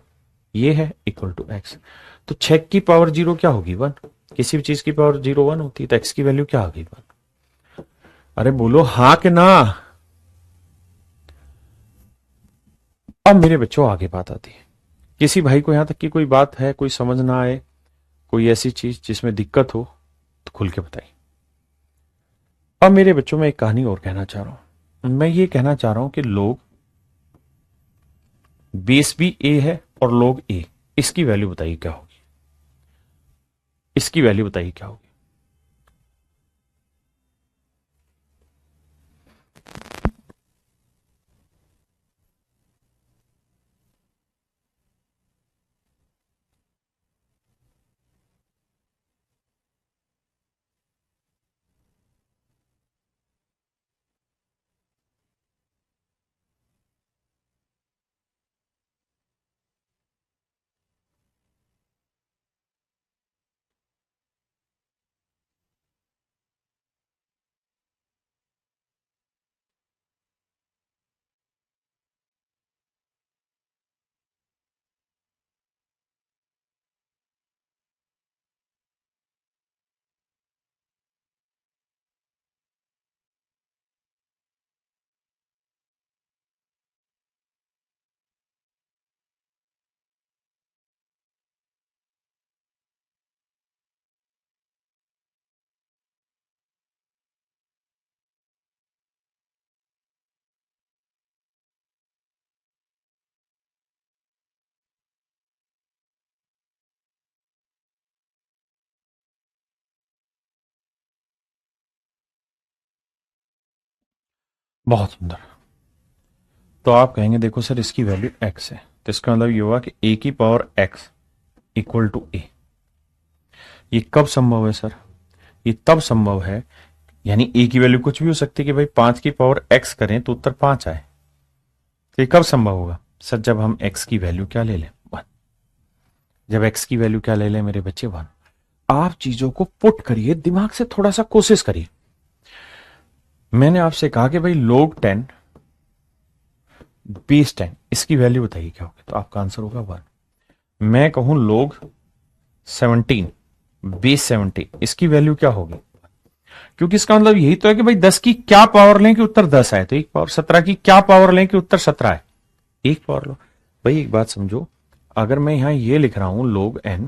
ये है इक्वल टू एक्स। तो 6 की पावर 0 क्या होगी? 1। किसी भी चीज की पावर 0 1 होती है, तो एक्स की वैल्यू क्या होगी? 1। अरे बोलो हाँ कि ना? अब मेरे बच्चों आगे बात आती है। किसी भाई को यहां तक की कोई बात है, कोई समझ ना आए, कोई ऐसी चीज जिसमें दिक्कत हो, तो खुल के बताइए। अब मेरे बच्चों में एक कहानी और कहना चाह रहा हूं। मैं ये कहना चाह रहा हूं कि लोग बेस भी ए है और लोग ए, इसकी वैल्यू बताइए क्या होगी? इसकी वैल्यू बताइए क्या होगी? बहुत सुंदर। तो आप कहेंगे देखो सर इसकी वैल्यू x है, तो इसका मतलब ये हुआ कि a की power x equal to a। ये कब संभव है सर? ये तब संभव है, यानी a की वैल्यू कुछ भी हो सकती है कि भाई 5 की पावर x करें तो उत्तर 5 आए। तो ये कब संभव होगा सर? जब हम x की वैल्यू क्या ले लें? 1। जब x की वैल्यू क्या ले लें मेरे बच्चे? 1। आप चीजों को पुट करिए, दिमाग से थोड़ा सा कोशिश करिए। मैंने आपसे कहा कि भाई log 10 बेस 10, इसकी वैल्यू बताइए क्या होगी, तो आपका आंसर होगा 1। मैं कहूं log 17 बेस 17, इसकी वैल्यू क्या होगी? क्योंकि इसका मतलब यही तो है कि भाई 10 की क्या पावर लें कि उत्तर 10 आए, तो एक पावर। 17 की क्या पावर लें कि उत्तर 17 आए, एक पावर लो। भाई एक बात समझो, अगर मैं यहां ये लिख रहा हूं log n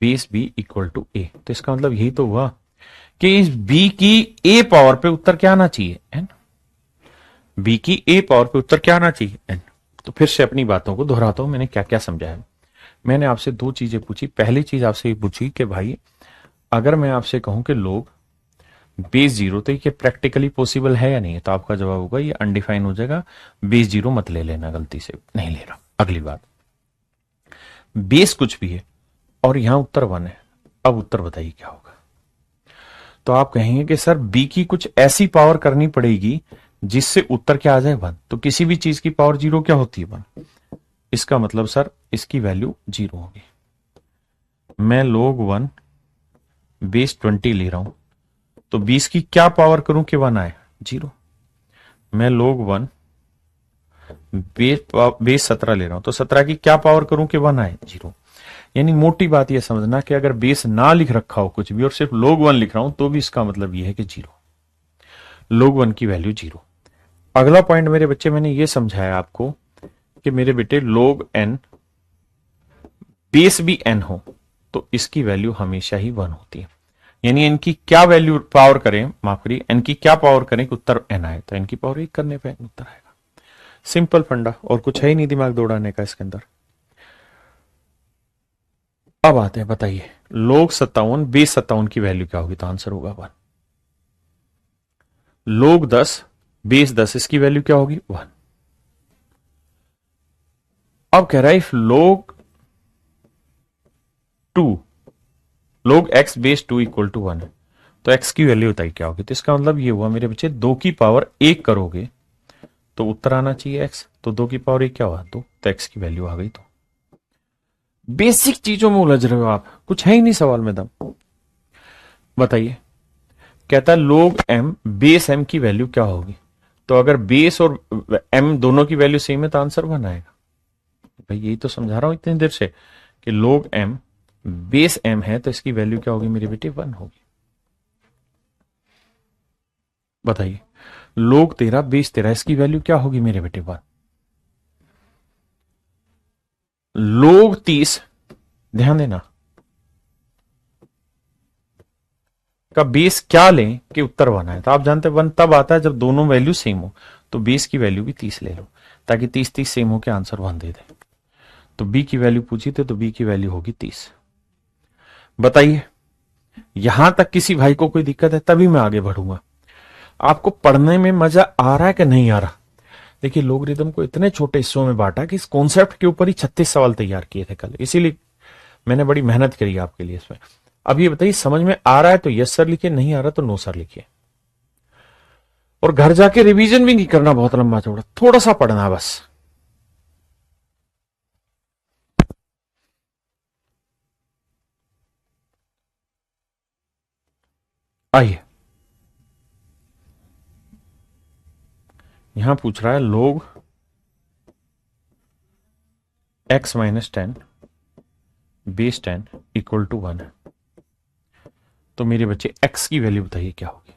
base b equal to a, तो इसका मतलब यही तो हुआ कि इस b की a पावर पे उत्तर क्या आना चाहिए? n। b की a पावर पे उत्तर क्या आना चाहिए? n। तो फिर से अपनी बातों को दोहराता हूं, मैंने क्या क्या समझाया। मैंने आपसे दो चीजें पूछी। पहली चीज आपसे ये पूछी कि भाई अगर मैं आपसे कहूं कि लोग बेस जीरो, तो ये प्रैक्टिकली पॉसिबल है या नहीं है, तो आपका जवाब होगा ये अनडिफाइन हो जाएगा, बेस जीरो मत ले लेना, गलती से नहीं ले रहा। अगली बात, बेस कुछ भी है और यहां उत्तर 1 है, अब उत्तर बताइए क्या होगा? तो आप कहेंगे कि सर बी की कुछ ऐसी पावर करनी पड़ेगी जिससे उत्तर क्या आ जाए? 1। तो किसी भी चीज की पावर जीरो क्या होती है? 1। इसका मतलब सर इसकी वैल्यू जीरो होगी। मैं log 1 बेस 20 ले रहा हूं, तो 20 की क्या पावर करूं कि 1 आए? जीरो। मैं log 1 बेस 17 ले रहा हूं, तो 17 की क्या पावर करूं कि 1 आए? जीरो। यानी मोटी बात यह समझना कि अगर बेस ना लिख रखा हो कुछ भी और सिर्फ log 1 लिख रहा हूं, तो भी इसका मतलब यह है कि जीरो, log 1 की वैल्यू जीरो। अगला पॉइंट मेरे बच्चे मैंने ये समझाया आपको कि मेरे बेटे log n बेस भी n हो तो इसकी वैल्यू हमेशा ही 1 होती है। यानी n की क्या वैल्यू पावर करें, माफ करिए, n की क्या पावर करें कि उत्तर n आए, तो n की पावर 1 करने पे उत्तर आएगा। सिंपल फंडा, और कुछ है ही नहीं दिमाग दौड़ाने का इसके अंदर। अब आते हैं, बताइए log 57 बेस 57 की वैल्यू क्या होगी, तो आंसर होगा 1। log 10 बेस 10, इसकी वैल्यू क्या होगी? 1। अब कह रहा है if two log x base 2 equal to 1 है, तो x की वैल्यू बताइए क्या होगी? तो इसका मतलब ये हुआ मेरे बच्चे, 2 की पावर 1 करोगे तो उत्तर आना चाहिए x, तो 2 की पावर 1 क्या हुआ? 2, तो x की वैल्यू आ गई। तो बेसिक चीजों में उलझ रहे हो आप, कुछ है ही नहीं सवाल में दम। बताइए, कहता है log m बेस m की वैल्यू क्या होगी? तो अगर बेस और m दोनों की वैल्यू सेम है तो आंसर 1 आएगा। भाई यही तो समझा रहा हूं इतनी देर से कि log m बेस m है तो इसकी वैल्यू क्या होगी मेरे बेटे? 1 होगी। बताइए, log 13 बेस 13, इसकी वैल्यू क्या होगी मेरे बेटे? 1। log 30, ध्यान देना, का बेस क्या लें कि उत्तर 1 आए, तो आप जानते हैं 1 तब आता है जब दोनों वैल्यू सेम हो, तो बेस की वैल्यू भी 30 ले लो ताकि 30 30 सेम हो के आंसर 1 दे दे। तो बी की वैल्यू पूछी थी, तो बी की वैल्यू होगी 30। बताइए, यहां तक किसी भाई को कोई दिक्कत है? तभी मैं आगे बढ़ूंगा। आपको पढ़ने में मजा आ रहा है कि नहीं आ रहा? देखिए, लोगरिथम को इतने छोटे हिस्सों में बांटा कि इस कॉन्सेप्ट के ऊपर ही 36 सवाल तैयार किए थे कल, इसीलिए मैंने बड़ी मेहनत करी आपके लिए इसमें। अब ये बताइए, समझ में आ रहा है तो यस सर लिखिए, नहीं आ रहा तो नो सर लिखिए। और घर जाके रिवीजन भी नहीं करना बहुत लंबा चौड़ा, थोड़ा सा पढ़ना बस। आइए, यहां पूछ रहा है log x minus 10 base 10 equal to 1 है, तो मेरे बच्चे x की वैल्यू बताइए क्या होगी?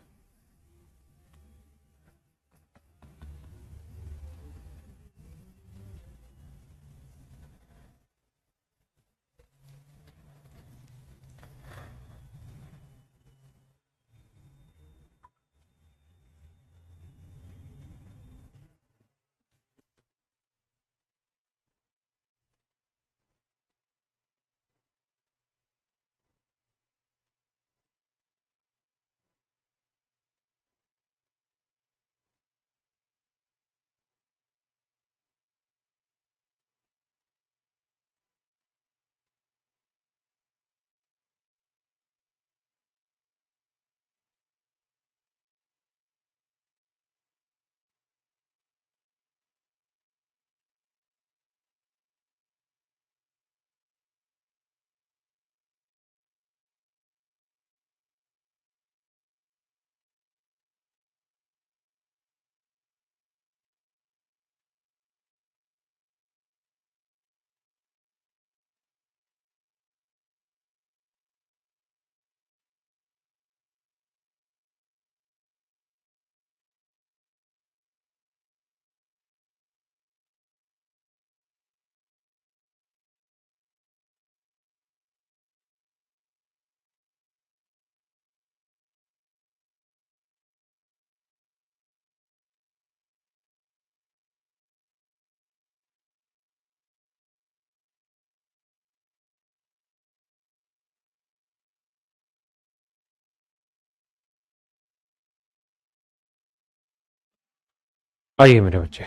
आइए मेरे बच्चे,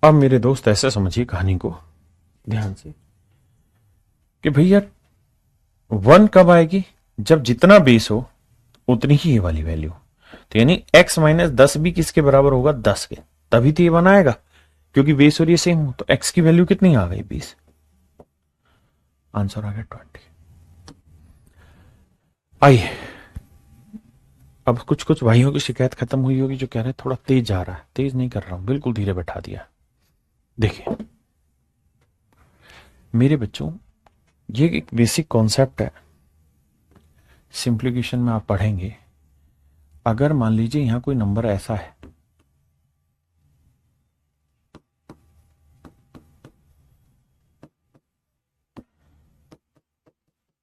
अब मेरे दोस्त ऐसे समझिए कहानी को ध्यान से कि भैया 1 कब आएगी? जब जितना बेस हो उतनी ही ये वाली वैल्यू। तो यानी x माइनस 10 भी किसके बराबर होगा? 10 के, तभी तो ये 1 आएगा, क्योंकि बेस और ये सेम हो। तो x की वैल्यू कितनी आ गई? 20। आंसर आ गया 20। आइए, अब कुछ कुछ भाइयों की शिकायत खत्म हुई होगी जो कह रहे हैं थोड़ा तेज जा रहा है। तेज नहीं कर रहा हूं, बिल्कुल धीरे बैठा दिया। देखिए मेरे बच्चों, ये एक बेसिक कॉन्सेप्ट है, सिंप्लीफिकेशन में आप पढ़ेंगे। अगर मान लीजिए यहां कोई नंबर ऐसा है,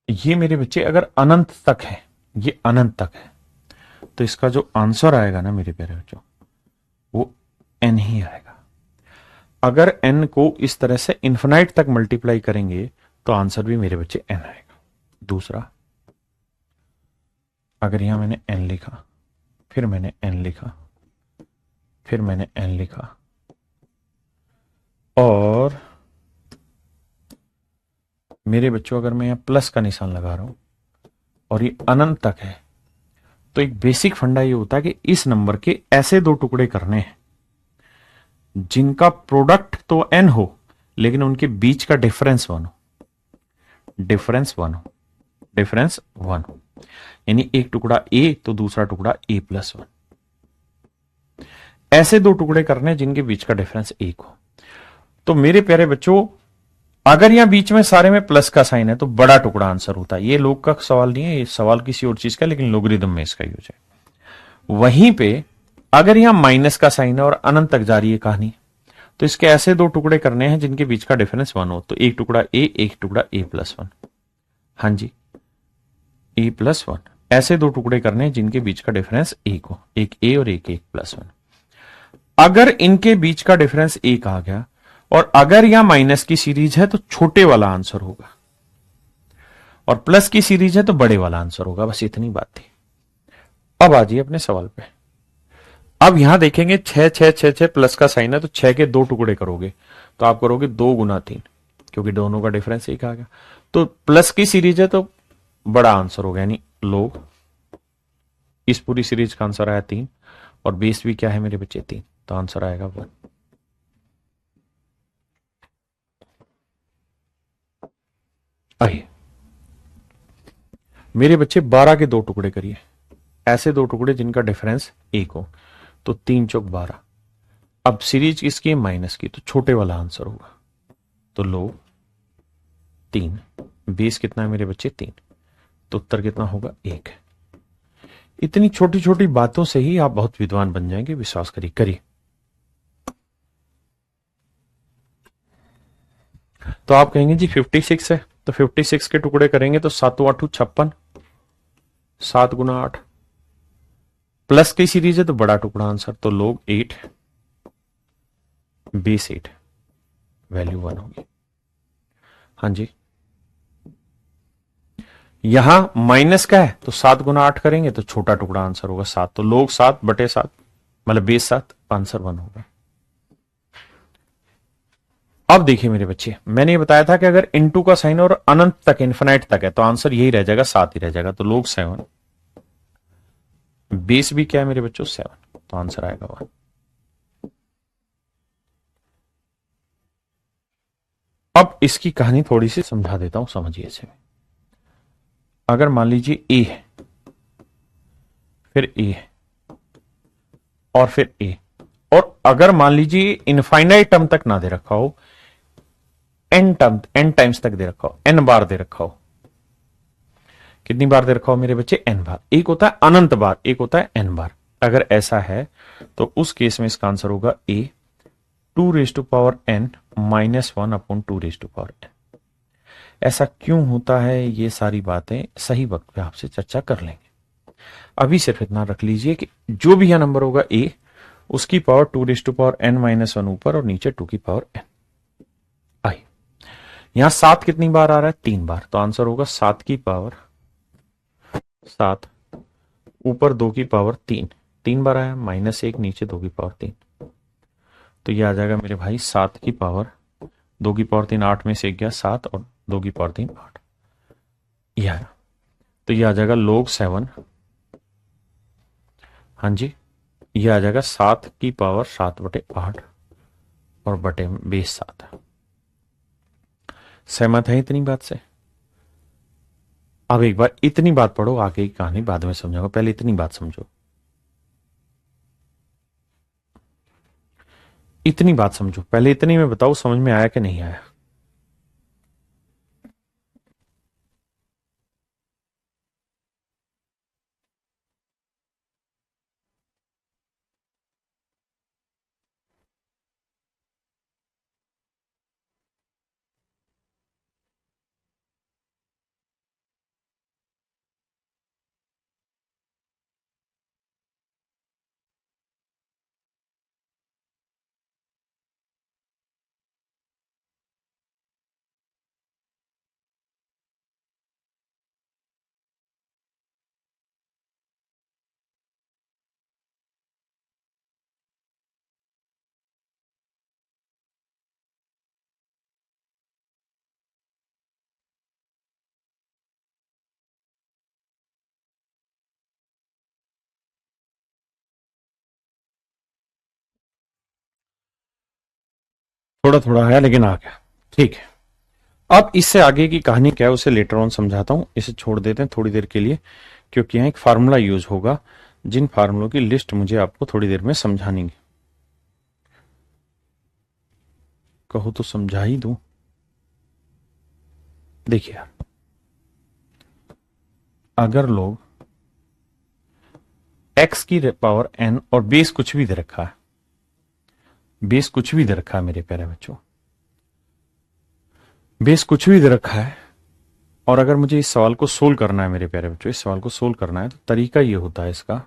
ये मेरे बच्चे अगर अनंत तक है, ये अनंत तक है, तो इसका जो आंसर आएगा ना मेरे प्यारे बच्चों, वो n ही आएगा। अगर n को इस तरह से इन्फिनाइट तक मल्टीप्लाई करेंगे तो आंसर भी मेरे बच्चे n आएगा। दूसरा, अगर यहां मैंने n लिखा, फिर मैंने n लिखा, फिर मैंने n लिखा, और मेरे बच्चों अगर मैं यहां प्लस का निशान लगा रहा हूं और ये अनंत तक है, तो एक बेसिक फंडा ये होता है कि इस नंबर के ऐसे दो टुकड़े करने हैं जिनका प्रोडक्ट तो n हो लेकिन उनके बीच का डिफरेंस 1 हो। डिफरेंस 1 हो, डिफरेंस 1 हो, यानी एक टुकड़ा a तो दूसरा टुकड़ा a प्लस 1। ऐसे दो टुकड़े करने जिनके बीच का डिफरेंस 1 हो। तो मेरे प्यारे बच्चों, अगर यहां बीच में सारे में प्लस का साइन है तो बड़ा टुकड़ा आंसर होता है। ये लोग का सवाल नहीं है, ये सवाल किसी और चीज का, लेकिन लोगरिथम में इसका यूज है। वहीं पे अगर यहां माइनस का साइन है और अनंत तक जा रही है कहानी, तो इसके ऐसे दो टुकड़े करने हैं जिनके बीच का डिफरेंस 1 हो। तो एक टुकड़ा a, एक टुकड़ा a प्लस 1। हाँ जी, a प्लस 1। ऐसे दो टुकड़े करने हैं जिनके बीच का डिफरेंस 1 हो, एक a और एक प्लस 1। अगर इनके बीच का डिफरेंस 1 आ गया और अगर यहां माइनस की सीरीज है तो छोटे वाला आंसर होगा, और प्लस की सीरीज है तो बड़े वाला आंसर होगा। बस इतनी बात थी। अब आ जाइए अपने सवाल पे। अब यहां देखेंगे 6 6 6 6 प्लस का साइन है, तो 6 के दो टुकड़े करोगे तो आप करोगे 2 गुना 3, क्योंकि दोनों का डिफरेंस 1 आ गया। तो प्लस की सीरीज है तो बड़ा आंसर होगा, यानी लोग इस पूरी सीरीज का आंसर आया 3, और बेस भी क्या है मेरे बच्चे? 3, तो आंसर आएगा 1। आइए मेरे बच्चे 12 के दो टुकड़े करिए, ऐसे दो टुकड़े जिनका डिफरेंस 1 हो। तो 3 चौक 12। अब सीरीज किसकी है? माइनस की, तो छोटे वाला आंसर होगा। तो लो 3, बेस कितना है मेरे बच्चे? 3, तो उत्तर कितना होगा? 1। इतनी छोटी छोटी बातों से ही आप बहुत विद्वान बन जाएंगे, विश्वास करिए। करिए। तो आप कहेंगे जी 56 है, तो 56 के टुकड़े करेंगे तो 7 8 56, 7 गुना 8। प्लस की सीरीज है तो बड़ा टुकड़ा आंसर, तो लोग 8, बेस 8, वैल्यू 1 होगी। हाँ जी, यहां माइनस का है तो 7 गुना 8 करेंगे तो छोटा टुकड़ा आंसर होगा 7, तो लोग 7 बटे 7, मतलब बेस 7, आंसर 1 होगा। अब देखिए मेरे बच्चे, मैंने ये बताया था कि अगर इनटू का साइन और अनंत तक, इन्फिनाइट तक है, तो आंसर यही रह जाएगा, 7 ही रह जाएगा। तो लोग 7, बेस भी क्या है मेरे बच्चों? 7, तो आंसर आएगा 1। अब इसकी कहानी थोड़ी सी समझा देता हूं, समझिए इसे। अगर मान लीजिए ए है, फिर ए है, और फिर ए, और अगर मान लीजिए इनफाइनाइट टर्म तक ना दे रखा हो, एन टर्म, एन टाइम्स तक दे रखा हो, एन बार दे रखा हो। कितनी बार दे रखा हो मेरे बच्चे? एन बार। एक होता है अनंत बार, एक होता है एन बार। अगर ऐसा है तो उस केस में इसका आंसर होगा A 2 raise to power n minus 1 upon 2 raise to power n। ऐसा क्यों होता है, ये सारी बातें सही वक्त पे आपसे चर्चा कर लेंगे। अभी सिर्फ इतना रख लीजिए कि जो भी यह नंबर होगा a, उसकी power 2 raise to power n minus 1 ऊपर और नीचे 2 की पावर n। आई यहां 7 कितनी बार आ रहा है? 3 बार, तो आंसर होगा 7 की पावर 7 ऊपर 2 की पावर 3, 3 बार आया, -1 नीचे 2 की पावर 3, तो ये आ जाएगा मेरे भाई 7 की पावर 2 की पावर 3, 8 में से 1 गया 7 और 2 की पावर 3 8, ये आया। तो ये आ जाएगा log 7, हाँ जी, ये आ जाएगा 7 की पावर 7/8 और बटे में बेस 7। सहमत है इतनी बात से? अब एक बार इतनी बात पढ़ो, आगे की कहानी बाद में समझाऊंगा, पहले इतनी बात समझो। इतनी बात समझो पहले, इतनी में बताओ समझ में आया कि नहीं आया। थोड़ा थोड़ा आया लेकिन आ गया, ठीक है। अब इससे आगे की कहानी क्या है उसे लेटर ऑन समझाता हूं, इसे छोड़ देते हैं थोड़ी देर के लिए, क्योंकि यहां एक फार्मूला यूज होगा, जिन फार्मूलों की लिस्ट मुझे आपको थोड़ी देर में समझानी है। कहो तो समझा ही दूं। देखिए यार, अगर लोग x की पावर n और बेस कुछ भी दे रखा है, बेस कुछ भी दे रखा है मेरे प्यारे बच्चों, बेस कुछ भी दे रखा है, और अगर मुझे इस सवाल को सोल्व करना है मेरे प्यारे बच्चों, इस सवाल को सोल्व करना है, तो तरीका ये होता है इसका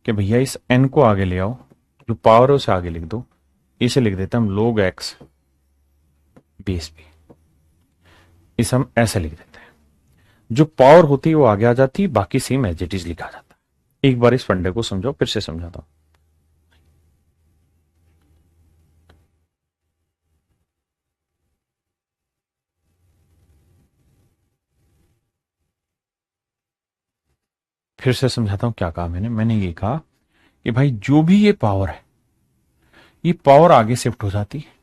कि भैया इस n को आगे ले आओ, जो पावर है उसे आगे लिख दो, इसे लिख देते हम log x बेस भी, इसे हम ऐसे लिख देते हैं। जो पावर होती है वो आगे आ जाती है, बाकी सेम एज इट इज लिखा जाता है। एक बार इस फंडे को समझो, फिर से समझाता हूं। फिर से समझाता हूं क्या कहा मैंने ये कहा कि भाई जो भी ये पावर है, ये पावर आगे शिफ्ट हो जाती है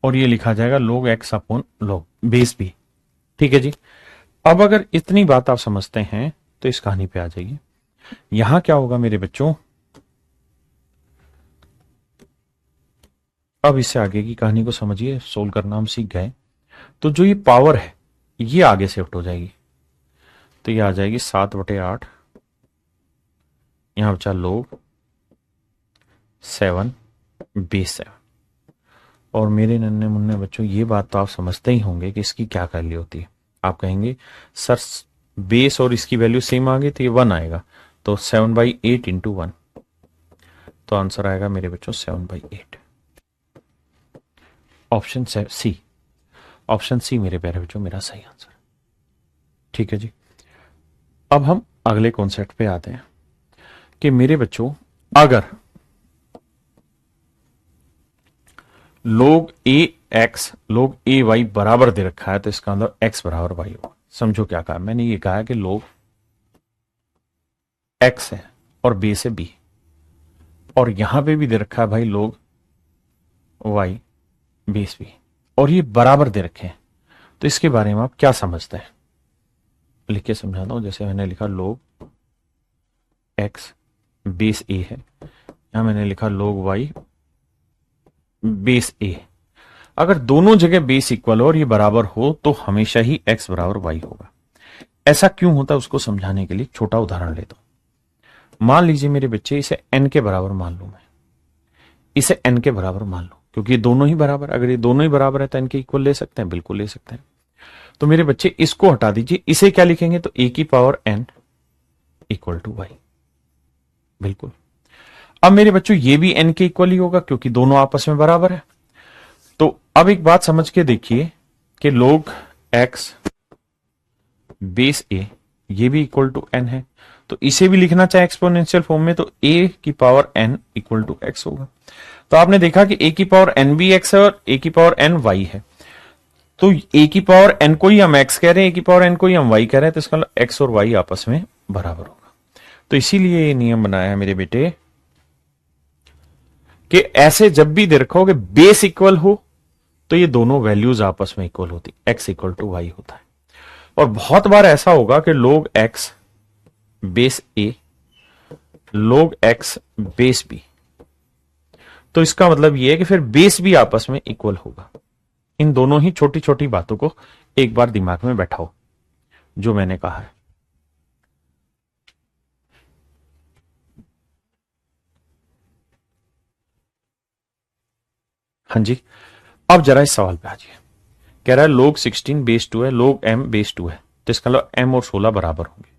और ये लिखा जाएगा log x upon log base भी, ठीक है जी। अब अगर इतनी बात आप समझते हैं तो इस कहानी पे आ जाइए। यहां क्या होगा मेरे बच्चों, अब इससे आगे की कहानी को समझिए, सोल्व करना हम सीख गए। तो जो ये पावर है ये आगे शिफ्ट हो जाएगी, तो ये आ जाएगी 7/8, यहां बचा log 7 बेस 7। और मेरे नन्हे मुन्ने बच्चों, ये बात तो आप समझते ही होंगे कि इसकी क्या वैल्यू होती है। आप कहेंगे सर बेस और इसकी वैल्यू सेम आ गई तो ये 1 आएगा, तो 7/8 इंटू 1, तो आंसर आएगा मेरे बच्चों 7/8। ऑप्शन सी, ऑप्शन सी मेरे प्यारे बच्चों मेरा सही आंसर, ठीक है जी। अब हम अगले कॉन्सेप्ट पे आते हैं कि मेरे बच्चों अगर log a x log a y बराबर दे रखा है तो इसका मतलब x बराबर y होगा। समझो क्या कहा मैंने, ये कहा कि log x है और बेस है b, और यहां पे भी दे रखा है भाई log y बेस b, और ये बराबर दे रखे हैं, तो इसके बारे में आप क्या समझते हैं, लिख के समझाता हूं। जैसे मैंने लिखा log x बेस a है, यहां मैंने लिखा log y बेस a। अगर दोनों जगह बेस इक्वल हो और ये बराबर हो तो हमेशा ही x बराबर y होगा। ऐसा क्यों होता है उसको समझाने के लिए छोटा उदाहरण लेता हूं। मान लीजिए मेरे बच्चे, इसे n के बराबर मान लो, मैं इसे n के बराबर मान लो, क्योंकि ये दोनों ही बराबर, अगर ये दोनों ही बराबर है तो n के इक्वल ले सकते हैं, बिल्कुल ले सकते हैं। तो मेरे बच्चे इसको हटा दीजिए, इसे क्या लिखेंगे, तो a की power n equal to y, बिल्कुल। अब मेरे बच्चों ये भी n के इक्वल ही होगा क्योंकि दोनों आपस में बराबर है। तो अब एक बात समझ के देखिए कि log x बेस a ये भी इक्वल टू n है, तो इसे भी लिखना चाहे एक्सपोनेंशियल फॉर्म में तो a की power n equal to x होगा। तो आपने देखा कि a की पावर n भी x है और a की पावर n y है। तो a की पावर n को ही हम x कह रहे हैं, a की पावर n को ही हम y कह रहे हैं, तो इसका मतलब x और y आपस में बराबर होगा। तो इसीलिए ये नियम बनाया है मेरे बेटे कि ऐसे जब भी देखोगे बेस इक्वल हो तो ये दोनों वैल्यूज आपस में इक्वल होती, x इक्वल टू y होता है। और बहुत बार ऐसा होगा कि log x base a log x base b, तो इसका मतलब यह है कि फिर बेस भी आपस में इक्वल होगा। इन दोनों ही छोटी छोटी बातों को एक बार दिमाग में बैठाओ जो मैंने कहा है। हाँ जी, अब जरा इस सवाल पे आ जाइए। कह रहा है log 16 बेस 2 है, log m बेस 2 है, तो इसका मतलब m और 16 बराबर होंगे।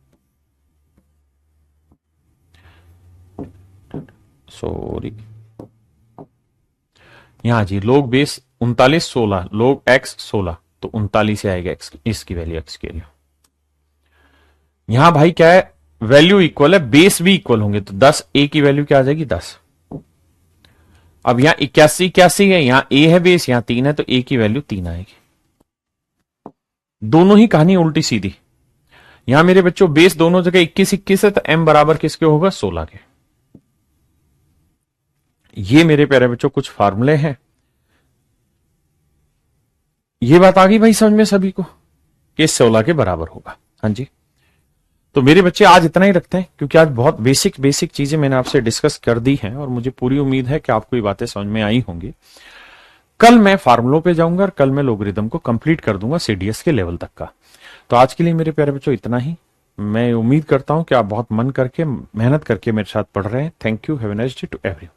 सॉरी, यहां जी log बेस 39 16 log x 16, तो 39 से आएगा x, इसकी वैल्यू x के लिए। यहां भाई क्या है, वैल्यू इक्वल है, बेस भी इक्वल होंगे, तो 10 a की वैल्यू क्या आ जाएगी 10। अब यहां 81 81 है, यहां a है बेस, यहां 3 है, तो a की वैल्यू 3 आएगी। दोनों ही कहानी उल्टी सीधी। यहां मेरे बच्चों बेस दोनों जगह 21 21 है, तो m बराबर किसके होगा 16 के। ये मेरे प्यारे बच्चों कुछ फार्मूले हैं। ये बात आ गई भाई समझ में सभी को कि 16 के बराबर होगा। हाँ जी, तो मेरे बच्चे आज इतना ही रखते हैं, क्योंकि आज बहुत बेसिक बेसिक चीजें मैंने आपसे डिस्कस कर दी हैं और मुझे पूरी उम्मीद है कि आपको ये बातें समझ में आई होंगी। कल मैं फार्मूलों पे जाऊंगा और कल मैं लोगरिथम को कंप्लीट कर दूंगा सीडीएस के लेवल तक का। तो आज के लिए मेरे प्यारे बच्चों इतना ही। मैं उम्मीद करता हूं कि आप बहुत मन करके मेहनत करके मेरे साथ पढ़ रहे हैं। Thank you, have a nice day to everyone.